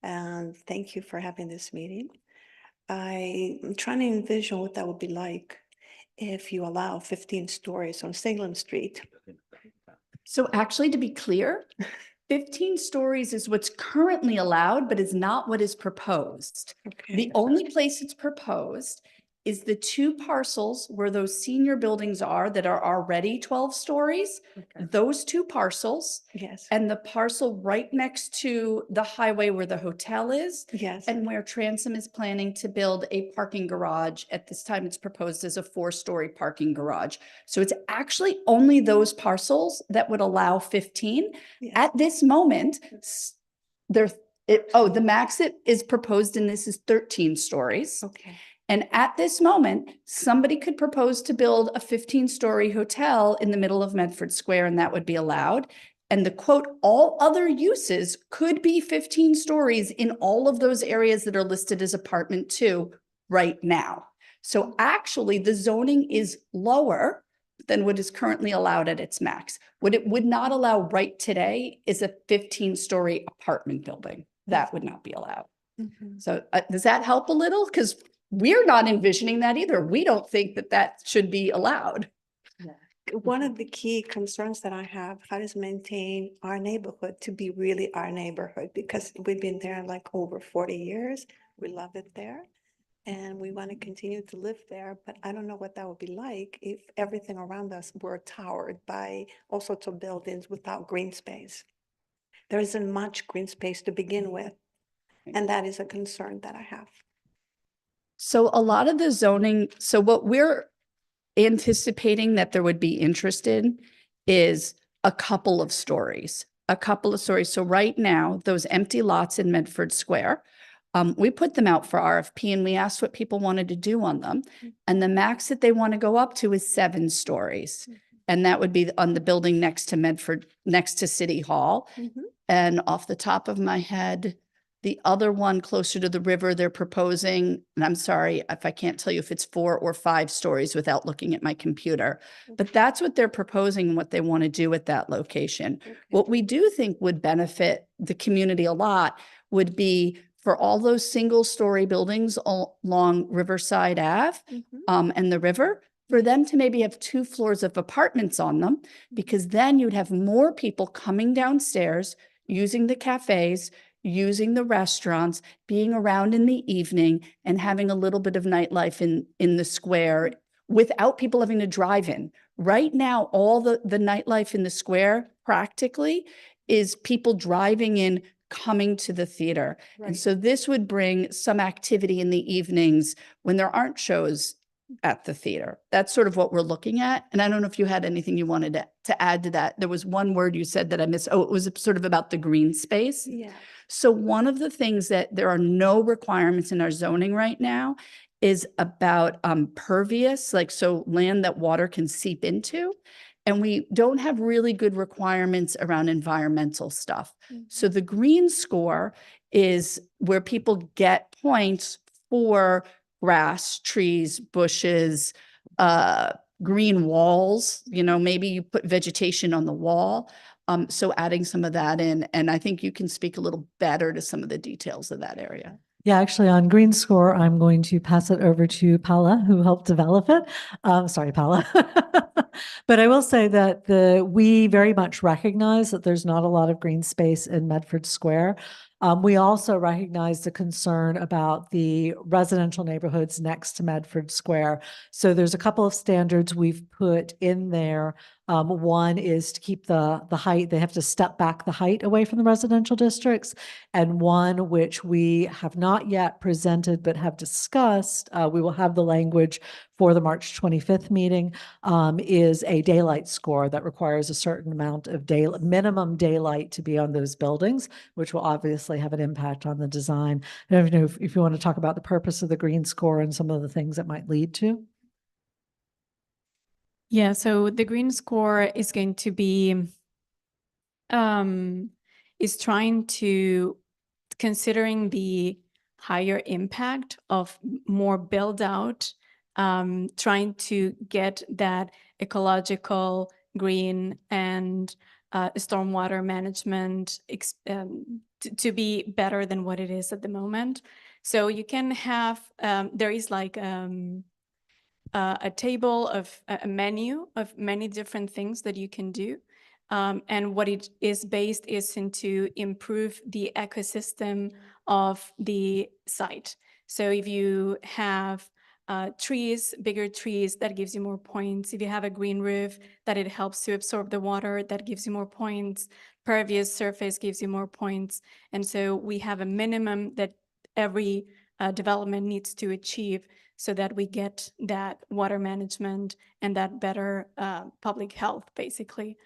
And thank you for having this meeting. I'm trying to envision what that would be like if you allow 15 stories on Salem Street. So actually, to be clear, 15 stories is what's currently allowed, but is not what is proposed. The only place it's proposed is the 2 parcels where those senior buildings are that are already 12 stories, those 2 parcels. Yes, And the parcel right next to the highway where the hotel is. yes. And where Transom is planning to build a parking garage. At this time, it's proposed as a 4-story parking garage. So it's actually only those parcels that would allow 15. Yes. At this moment, the max it is proposed in this is 13 stories. Okay. And at this moment, somebody could propose to build a 15-story hotel in the middle of Medford Square, and that would be allowed. And the quote, all other uses could be 15 stories in all of those areas that are listed as apartment 2 right now. So actually the zoning is lower than what is currently allowed at its max. What it would not allow right today is a 15-story apartment building. That would not be allowed. So does that help a little? Because we're not envisioning that either. We don't think that that should be allowed. One of the key concerns that I have, how to maintain our neighborhood to be really our neighborhood, because we've been there like over 40 years. We love it there. And we want to continue to live there, but I don't know what that would be like if everything around us were towered by all sorts of buildings without green space. There isn't much green space to begin with, and that is a concern that I have. So a lot of the zoning, so what we're anticipating that there would be interest in is a couple of stories. So right now, those empty lots in Medford Square, we put them out for RFP and we asked what people wanted to do on them. And the max that they want to go up to is 7 stories. And that would be on the building next to Medford, next to City Hall. And off the top of my head, the other one closer to the river, they're proposing, and I'm sorry if I can't tell you if it's 4 or 5 stories without looking at my computer, but that's what they're proposing and what they want to do at that location. What we do think would benefit the community a lot would be for all those single-story buildings along Riverside Ave and the river, for them to maybe have 2 floors of apartments on them, because then you'd have more people coming downstairs, using the cafes, using the restaurants, being around in the evening and having a little bit of nightlife in the square without people having to drive in. Right now, all the nightlife in the square practically is people driving in, coming to the theater. And so this would bring some activity in the evenings when there aren't shows at the theater. That's sort of what we're looking at. And I don't know if you had anything you wanted to add to that. There was one word you said that I missed. Oh, it was sort of about the green space. Yeah. So one of the things that there are no requirements in our zoning right now is about pervious, like so land that water can seep into. And we don't have really good requirements around environmental stuff. So the green score is where people get points for grass, trees, bushes, green walls, you know, maybe you put vegetation on the wall. So adding some of that in, and I think you can speak a little better to some of the details of that area. Yeah, actually on Green Score, I'm going to pass it over to Paula, who helped develop it. Sorry, Paula. But I will say that we very much recognize that there's not a lot of green space in Medford Square. We also recognize the concern about the residential neighborhoods next to Medford Square. So there's a couple of standards we've put in there. One is to keep the height, they have to step back the height away from the residential districts. And one which we have not yet presented but have discussed, we will have the language for the March 25th meeting, is a daylight score that requires a certain amount of minimum daylight to be on those buildings, which will obviously have an impact on the design. I don't know if you want to talk about the purpose of the green score and some of the things that might lead to. Yeah, so the green score is going to be, is trying to, considering the higher impact of more build out, trying to get that ecological, green, and stormwater management to be better than what it is at the moment. So you can have, there is like a table of a menu of many different things that you can do. And what it is based is into improve the ecosystem of the site. So if you have trees, bigger trees, that gives you more points. If you have a green roof, that it helps to absorb the water, that gives you more points. Pervious surface gives you more points. And so we have a minimum that every development needs to achieve so that we get that water management and that better public health, basically.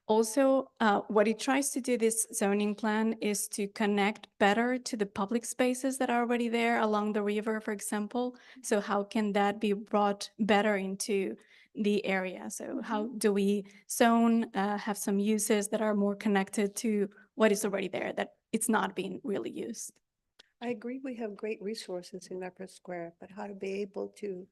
Also, what it tries to do, this zoning plan, is to connect better to the public spaces that are already there along the river, for example. So how can that be brought better into the area. So how do we zone, have some uses that are more connected to what is already there, that it's not being really used? I agree, we have great resources in Medford Square, but how to be able to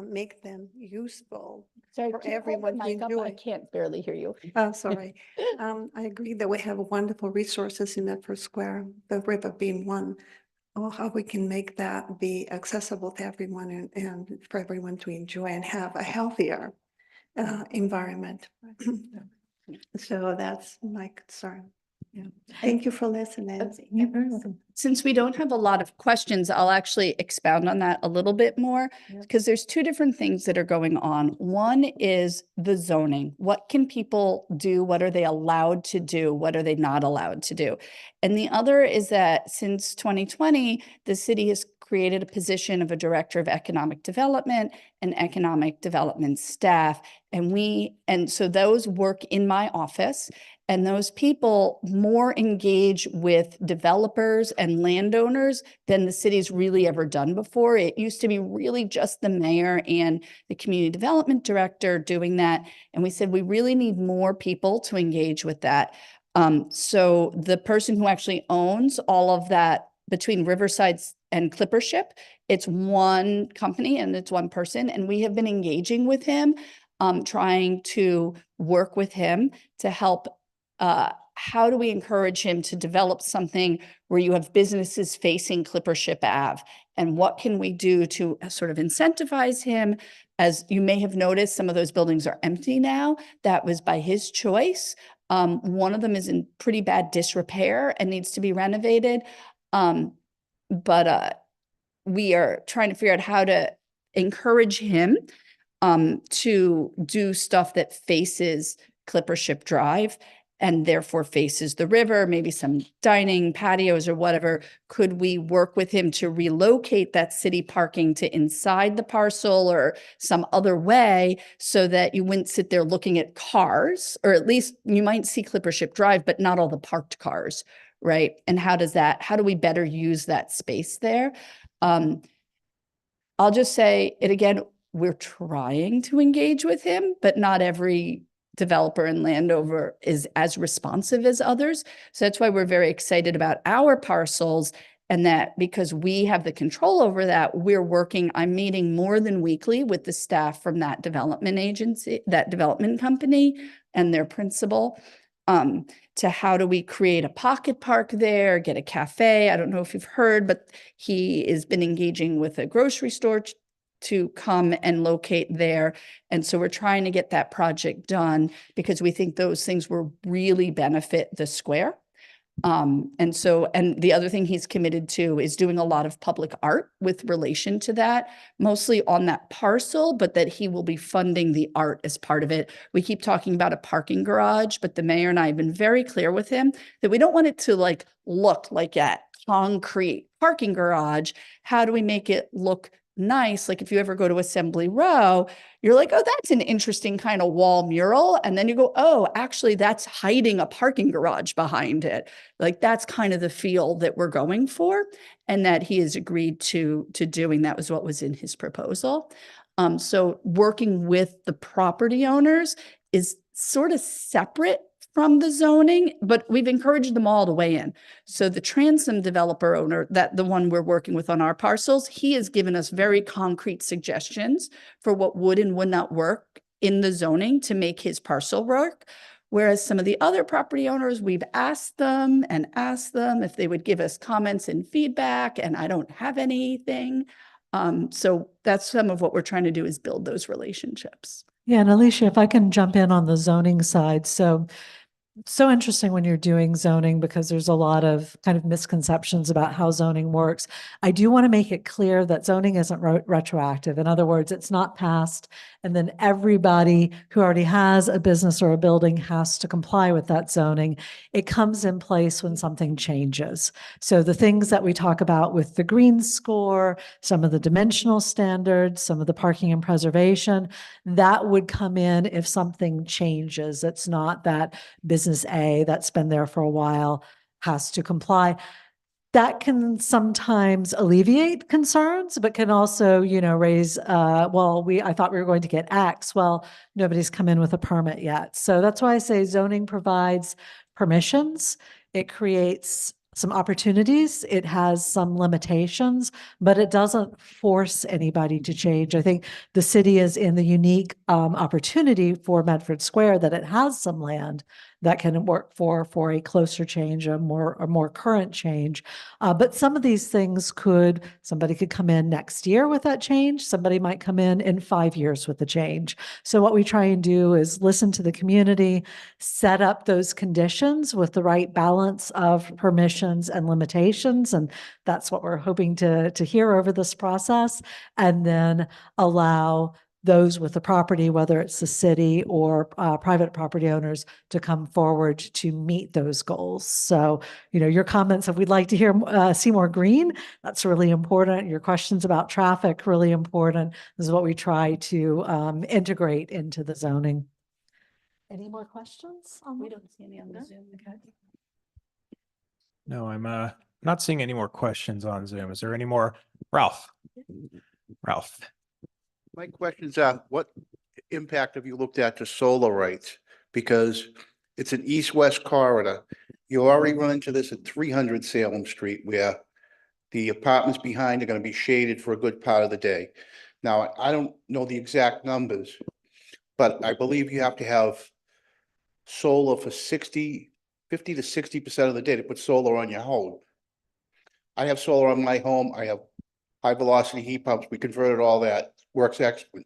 make them useful Sorry, for can you hold the everyone to mic up? I enjoy. can't barely hear you. Oh, sorry. I agree that we have wonderful resources in Medford Square, the river being one. Oh, how we can make that be accessible to everyone and for everyone to enjoy and have a healthier environment. So that's my concern. Yeah. Thank you for listening. You're very welcome. Since we don't have a lot of questions, I'll actually expound on that a little bit more because there's two different things that are going on. One is the zoning. What can people do? What are they allowed to do? What are they not allowed to do? And the other is that since 2020, the city has created a position of a director of economic development and economic development staff. And so those work in my office. And those people more engage with developers and landowners than the city's really ever done before. It used to be really just the mayor and the community development director doing that. And we said, we really need more people to engage with that. So the person who actually owns all of that between Riverside and Clippership, it's one company and it's one person. And we have been engaging with him, trying to work with him to help. How do we encourage him to develop something where you have businesses facing Clippership Ave? And what can we do to sort of incentivize him? As you may have noticed, some of those buildings are empty now. That was by his choice. One of them is in pretty bad disrepair and needs to be renovated. But we are trying to figure out how to encourage him to do stuff that faces Clippership Drive and therefore faces the river, maybe some dining patios or whatever. Could we work with him to relocate that city parking to inside the parcel or some other way so that you wouldn't sit there looking at cars, or at least you might see Clippership Drive, but not all the parked cars, right? And how do we better use that space there? I'll just say it again, we're trying to engage with him, but not every developer and landowner is as responsive as others. So that's why we're very excited about our parcels, and that because we have the control over that, I'm meeting more than weekly with the staff from that development agency, that development company and their principal, to how do we create a pocket park there, get a cafe. I don't know if you've heard, but he has been engaging with a grocery store to come and locate there. And so we're trying to get that project done because we think those things will really benefit the square. And the other thing he's committed to is doing a lot of public art with relation to that, mostly on that parcel, but that he will be funding the art as part of it. We keep talking about a parking garage, but the mayor and I have been very clear with him that we don't want it to look like a concrete parking garage. How do we make it look nice? Like if you ever go to Assembly Row, you're like, oh, that's an interesting kind of wall mural. And then you go, oh, actually that's hiding a parking garage behind it. Like that's kind of the feel that we're going for, and that he has agreed to doing. That was what was in his proposal. So working with the property owners is sort of separate from the zoning, but we've encouraged them all to weigh in. So the transom developer owner, the one we're working with on our parcels, he has given us very concrete suggestions for what would and would not work in the zoning to make his parcel work. Whereas some of the other property owners, we've asked them if they would give us comments and feedback, and I don't have anything. So that's some of what we're trying to do, is build those relationships. Yeah, and Alicia, if I can jump in on the zoning side. So interesting when you're doing zoning, because there's a lot of kind of misconceptions about how zoning works. I do want to make it clear that zoning isn't retroactive. In other words, it's not passed and then everybody who already has a business or a building has to comply with that zoning. It comes in place when something changes. So the things that we talk about with the green score, some of the dimensional standards, some of the parking and preservation, that would come in if something changes. It's not that business A that's been there for a while has to comply. that can sometimes alleviate concerns, but can also, raise, I thought we were going to get X. Well, nobody's come in with a permit yet. So that's why I say zoning provides permissions. It creates some opportunities. It has some limitations, but it doesn't force anybody to change. I think the city is in the unique opportunity for Medford Square that it has some land that can work for a closer change, a more current change. But some of these things somebody could come in next year with that change. Somebody might come in 5 years with the change. So what we try and do is listen to the community, set up those conditions with the right balance of permissions and limitations. And that's what we're hoping to hear over this process. And then allow those with the property, whether it's the city or private property owners, to come forward to meet those goals. So, your comments of we'd like to hear, see more green, that's really important. Your questions about traffic, really important. This is what we try to integrate into the zoning. Any more questions? We don't see any on the Zoom. Okay. No, I'm not seeing any more questions on Zoom. Is there any more? Ralph? My questions are, what impact have you looked at to solar rights? Because it's an east-west corridor. You already run into this at 300 Salem Street, where the apartments behind are going to be shaded for a good part of the day. Now, I don't know the exact numbers, but I believe you have to have solar for 50 to 60% of the day to put solar on your home. I have solar on my home. I have high velocity heat pumps. We converted all that. Works excellent.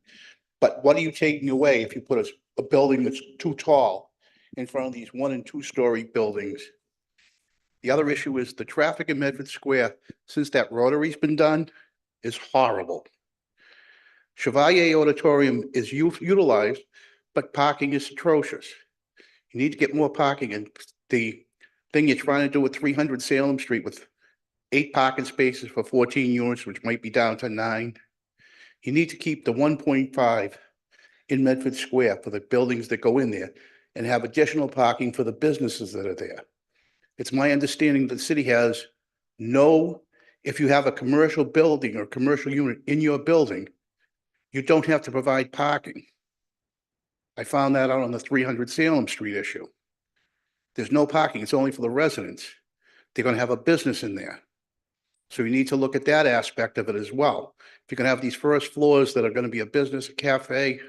But what are you taking away if you put a building that's too tall in front of these 1- and 2-story buildings? The other issue is the traffic in Medford Square, since that rotary's been done, is horrible. Chevalier Auditorium is utilized, but parking is atrocious. You need to get more parking, and the thing you're trying to do with 300 Salem Street with 8 parking spaces for 14 units, which might be down to 9. You need to keep the 1.5 in Medford Square for the buildings that go in there and have additional parking for the businesses that are there. It's my understanding that the city has if you have a commercial building or commercial unit in your building, you don't have to provide parking. I found that out on the 300 Salem Street issue. There's no parking. It's only for the residents. They're going to have a business in there. So you need to look at that aspect of it as well. If you're going to have these first floors that are going to be a business, a cafe, you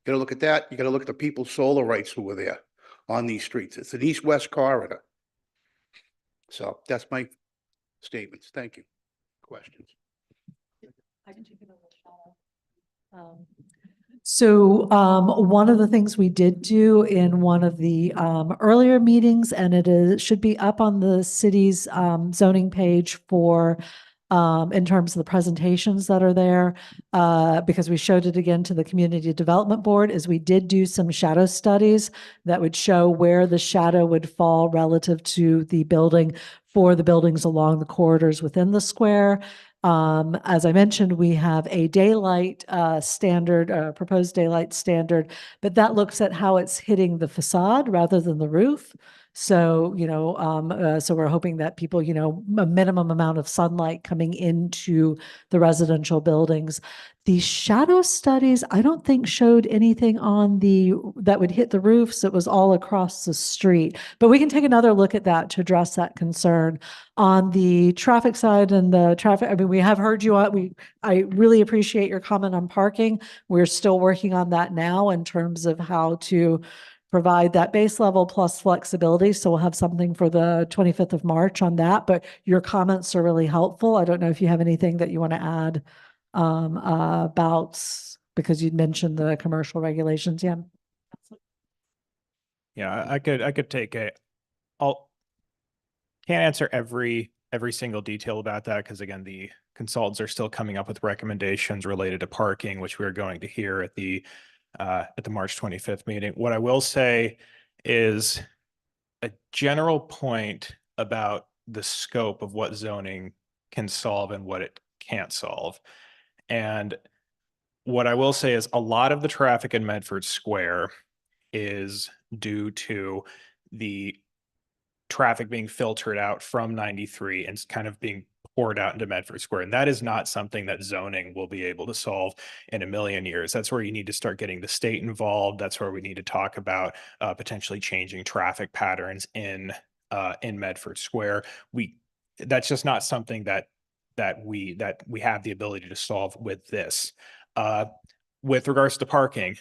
got to look at that. You got to look at the people's solar rights who are there on these streets. It's an east-west corridor. So that's my statements. Thank you. Questions? I can take it over. So one of the things we did do in one of the earlier meetings, and should be up on the city's zoning page for in terms of the presentations that are there, because we showed it again to the Community Development Board, is we did do some shadow studies that would show where the shadow would fall relative to the building for the buildings along the corridors within the square. As I mentioned, we have a daylight standard, proposed daylight standard, but that looks at how it's hitting the facade rather than the roof. So, so we're hoping that people, a minimum amount of sunlight coming into the residential buildings. The shadow studies, I don't think showed anything that would hit the roofs. It was all across the street, but we can take another look at that to address that concern. On the traffic side and the traffic, I mean, we have heard you. I really appreciate your comment on parking. We're still working on that now in terms of how to provide that base level plus flexibility. So we'll have something for the 25th of March on that, but your comments are really helpful. I don't know if you have anything that you want to add about, because you'd mentioned the commercial regulations. Yeah. Yeah, I could take can't answer every single detail about that, because again, the consultants are still coming up with recommendations related to parking, which we're going to hear at the March 25th meeting. What I will say is a general point about the scope of what zoning can solve and what it can't solve. And what I will say is a lot of the traffic in Medford Square is due to the traffic being filtered out from 93 and kind of being poured out into Medford Square. And that is not something that zoning will be able to solve in a million years. That's where you need to start getting the state involved. That's where we need to talk about potentially changing traffic patterns in Medford Square. That's just not something that we have the ability to solve with this. With regards to parking,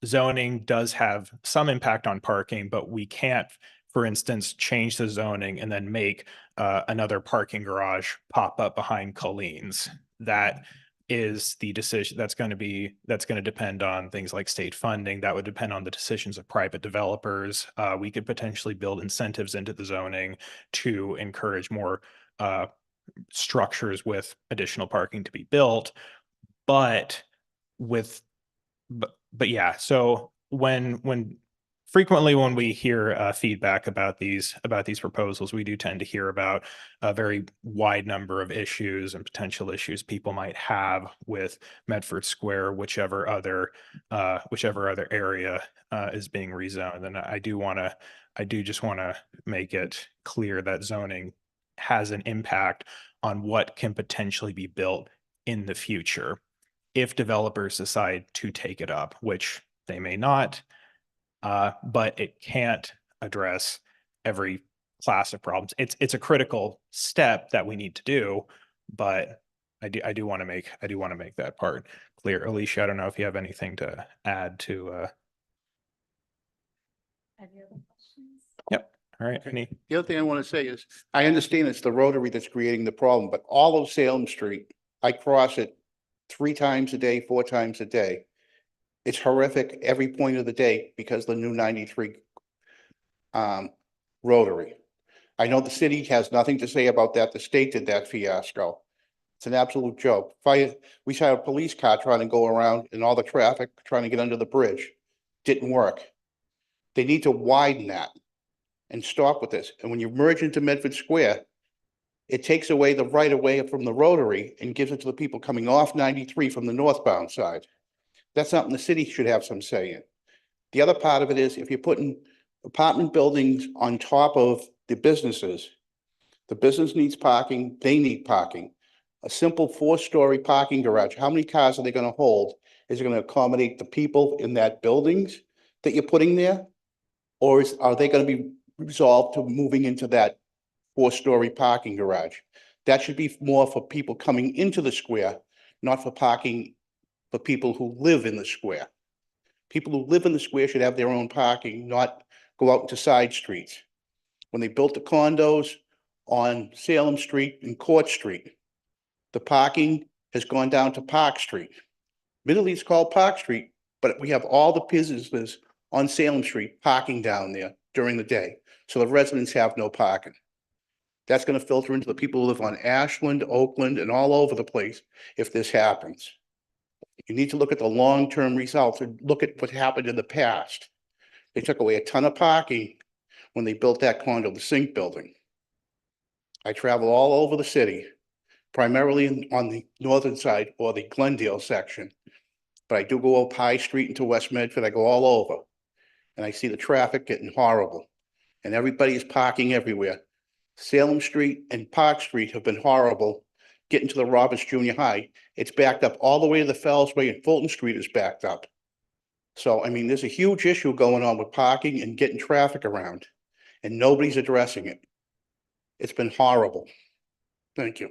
zoning does have some impact on parking, but we can't, for instance, change the zoning and then make another parking garage pop up behind Colleen's. That is the decision that's going to depend on things like state funding. That would depend on the decisions of private developers. We could potentially build incentives into the zoning to encourage more structures with additional parking to be built. But yeah, so when frequently when we hear feedback about these proposals, we do tend to hear about a very wide number of issues and potential issues people might have with Medford Square, whichever other area is being rezoned. And I do just want to make it clear that zoning has an impact on what can potentially be built in the future if developers decide to take it up, which they may not. But it can't address every class of problems. It's a critical step that we need to do, but I do want to make that part clear. Alicia, I don't know if you have anything to add to. Any other questions? Yep. All right. The other thing I want to say is, I understand it's the rotary that's creating the problem, but all of Salem Street, I cross it 3 times a day, 4 times a day. It's horrific every point of the day because the new 93 rotary. I know the city has nothing to say about that. The state did that fiasco. It's an absolute joke. We saw a police car trying to go around and all the traffic trying to get under the bridge. Didn't work. They need to widen that and stop with this. And when you merge into Medford Square, it takes away the right of way from the rotary and gives it to the people coming off 93 from the northbound side. That's something the city should have some say in. The other part of it is if you're putting apartment buildings on top of the businesses, the business needs parking, they need parking. A simple 4-story parking garage, how many cars are they going to hold? Is it going to accommodate the people in that buildings that you're putting there? Or are they going to be resolved to moving into that 4-story parking garage? That should be more for people coming into the square, not for parking for people who live in the square. People who live in the square should have their own parking, not go out into side streets. When they built the condos on Salem Street and Court Street, the parking has gone down to Park Street. Admittedly, it's called Park Street, but we have all the businesses on Salem Street parking down there during the day. So the residents have no parking. That's going to filter into the people who live on Ashland, Oakland, and all over the place if this happens. You need to look at the long-term results and look at what happened in the past. They took away a ton of parking when they built that condo, the Sink building. I travel all over the city, primarily on the northern side or the Glendale section. But I do go up High Street into West Medford. I go all over. And I see the traffic getting horrible. And everybody is parking everywhere. Salem Street and Park Street have been horrible. Getting to the Roberts Junior High, it's backed up all the way to the Fells Way, and Fulton Street is backed up. So, I mean, there's a huge issue going on with parking and getting traffic around, and nobody's addressing it. It's been horrible. Thank you.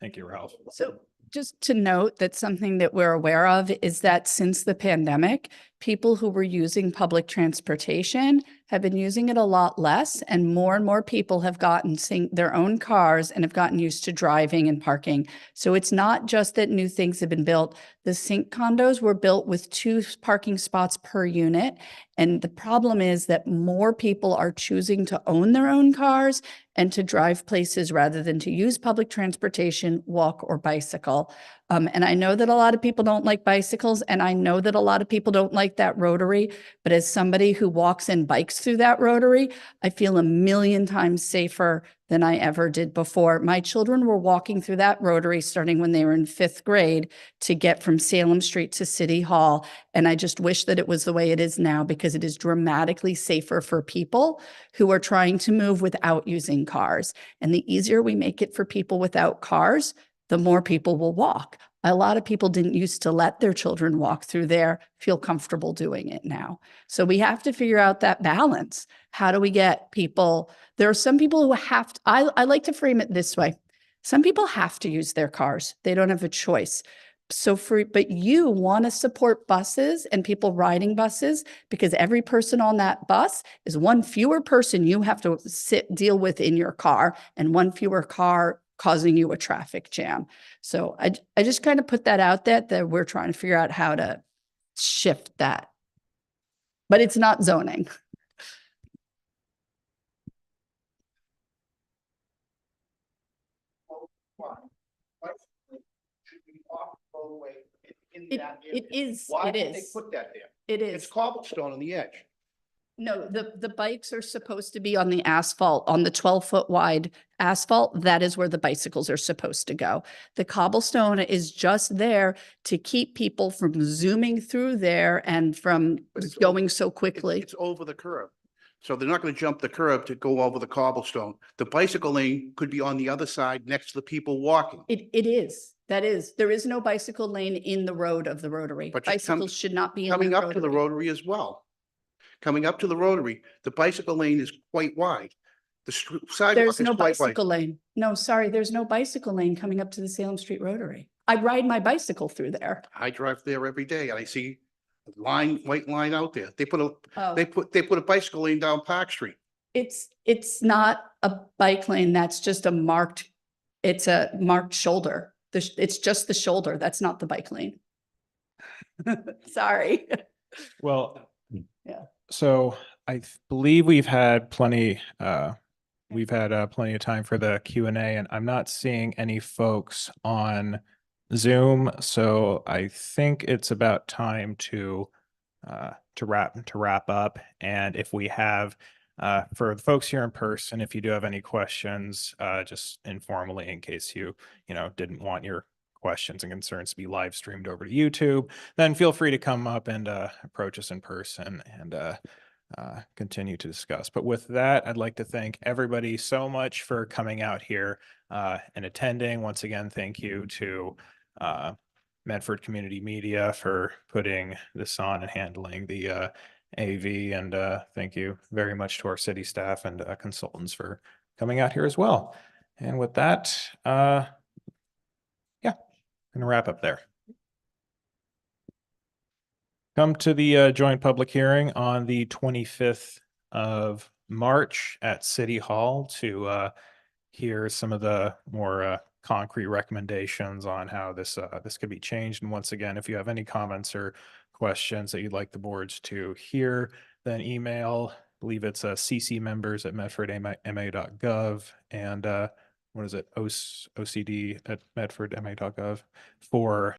Thank you, Ralph. So just to note that something that we're aware of is that since the pandemic, people who were using public transportation have been using it a lot less, and more people have gotten their own cars and have gotten used to driving and parking. So it's not just that new things have been built. The Sink condos were built with 2 parking spots per unit. And the problem is that more people are choosing to own their own cars and to drive places rather than to use public transportation, walk, or bicycle. And I know that a lot of people don't like bicycles, and I know that a lot of people don't like that rotary, but as somebody who walks and bikes through that rotary, I feel a million times safer than I ever did before. My children were walking through that rotary starting when they were in 5th grade to get from Salem Street to City Hall. And I just wish that it was the way it is now, because it is dramatically safer for people who are trying to move without using cars. And the easier we make it for people without cars, the more people will walk. A lot of people didn't used to let their children walk through there, feel comfortable doing it now. So we have to figure out that balance. How do we get people? There are some people who have to, I like to frame it this way. Some people have to use their cars. They don't have a choice. But you want to support buses and people riding buses, because every person on that bus is one fewer person you have to deal with in your car, and one fewer car causing you a traffic jam. So I just kind of put that out there, that we're trying to figure out how to shift that. But it's not zoning. It is. Why It did they is. put that there? It It's is. cobblestone on the edge. No, the bikes are supposed to be on the asphalt, on the 12-foot wide asphalt. That is where the bicycles are supposed to go. The cobblestone is just there to keep people from zooming through there and from But it's going so quickly. It's over the curb. So they're not going to jump the curb to go over the cobblestone. The bicycle lane could be on the other side next to the people walking. It is. That is. There is no bicycle lane in the road of the rotary. But just Bicycles should not be in coming the up to the rotary as well. Coming up to the rotary, the bicycle lane is quite wide. The sidewalk There's is no quite wide. bicycle lane. No, sorry, there's no bicycle lane coming up to the Salem Street Rotary. I ride my bicycle through there. I drive there every day and I see a white line out there. They put Oh. they put a bicycle lane down Park Street. It's not a bike lane. That's just it's a marked shoulder. It's just the shoulder. That's not the bike lane. Sorry. Well, Yeah. so I believe we've had plenty of time for the Q&A, and I'm not seeing any folks on Zoom. So I think it's about time to wrap up. And if we have, for the folks here in person, if you do have any questions, just informally, in case you didn't want your questions and concerns to be live streamed over to YouTube, then feel free to come up and approach us in person and continue to discuss. But with that, I'd like to thank everybody so much for coming out here and attending. Once again, thank you to Medford Community Media for putting this on and handling the AV, and thank you very much to our city staff and consultants for coming out here as well. And with that, yeah, I'm gonna wrap up there. Come to the joint public hearing on the 25th of March at City Hall to hear some of the more concrete recommendations on how this could be changed. And once again, if you have any comments or questions that you'd like the boards to hear, then email, I believe it's ccmembers@medfordma.gov, and what is it, OCD@medfordma.gov for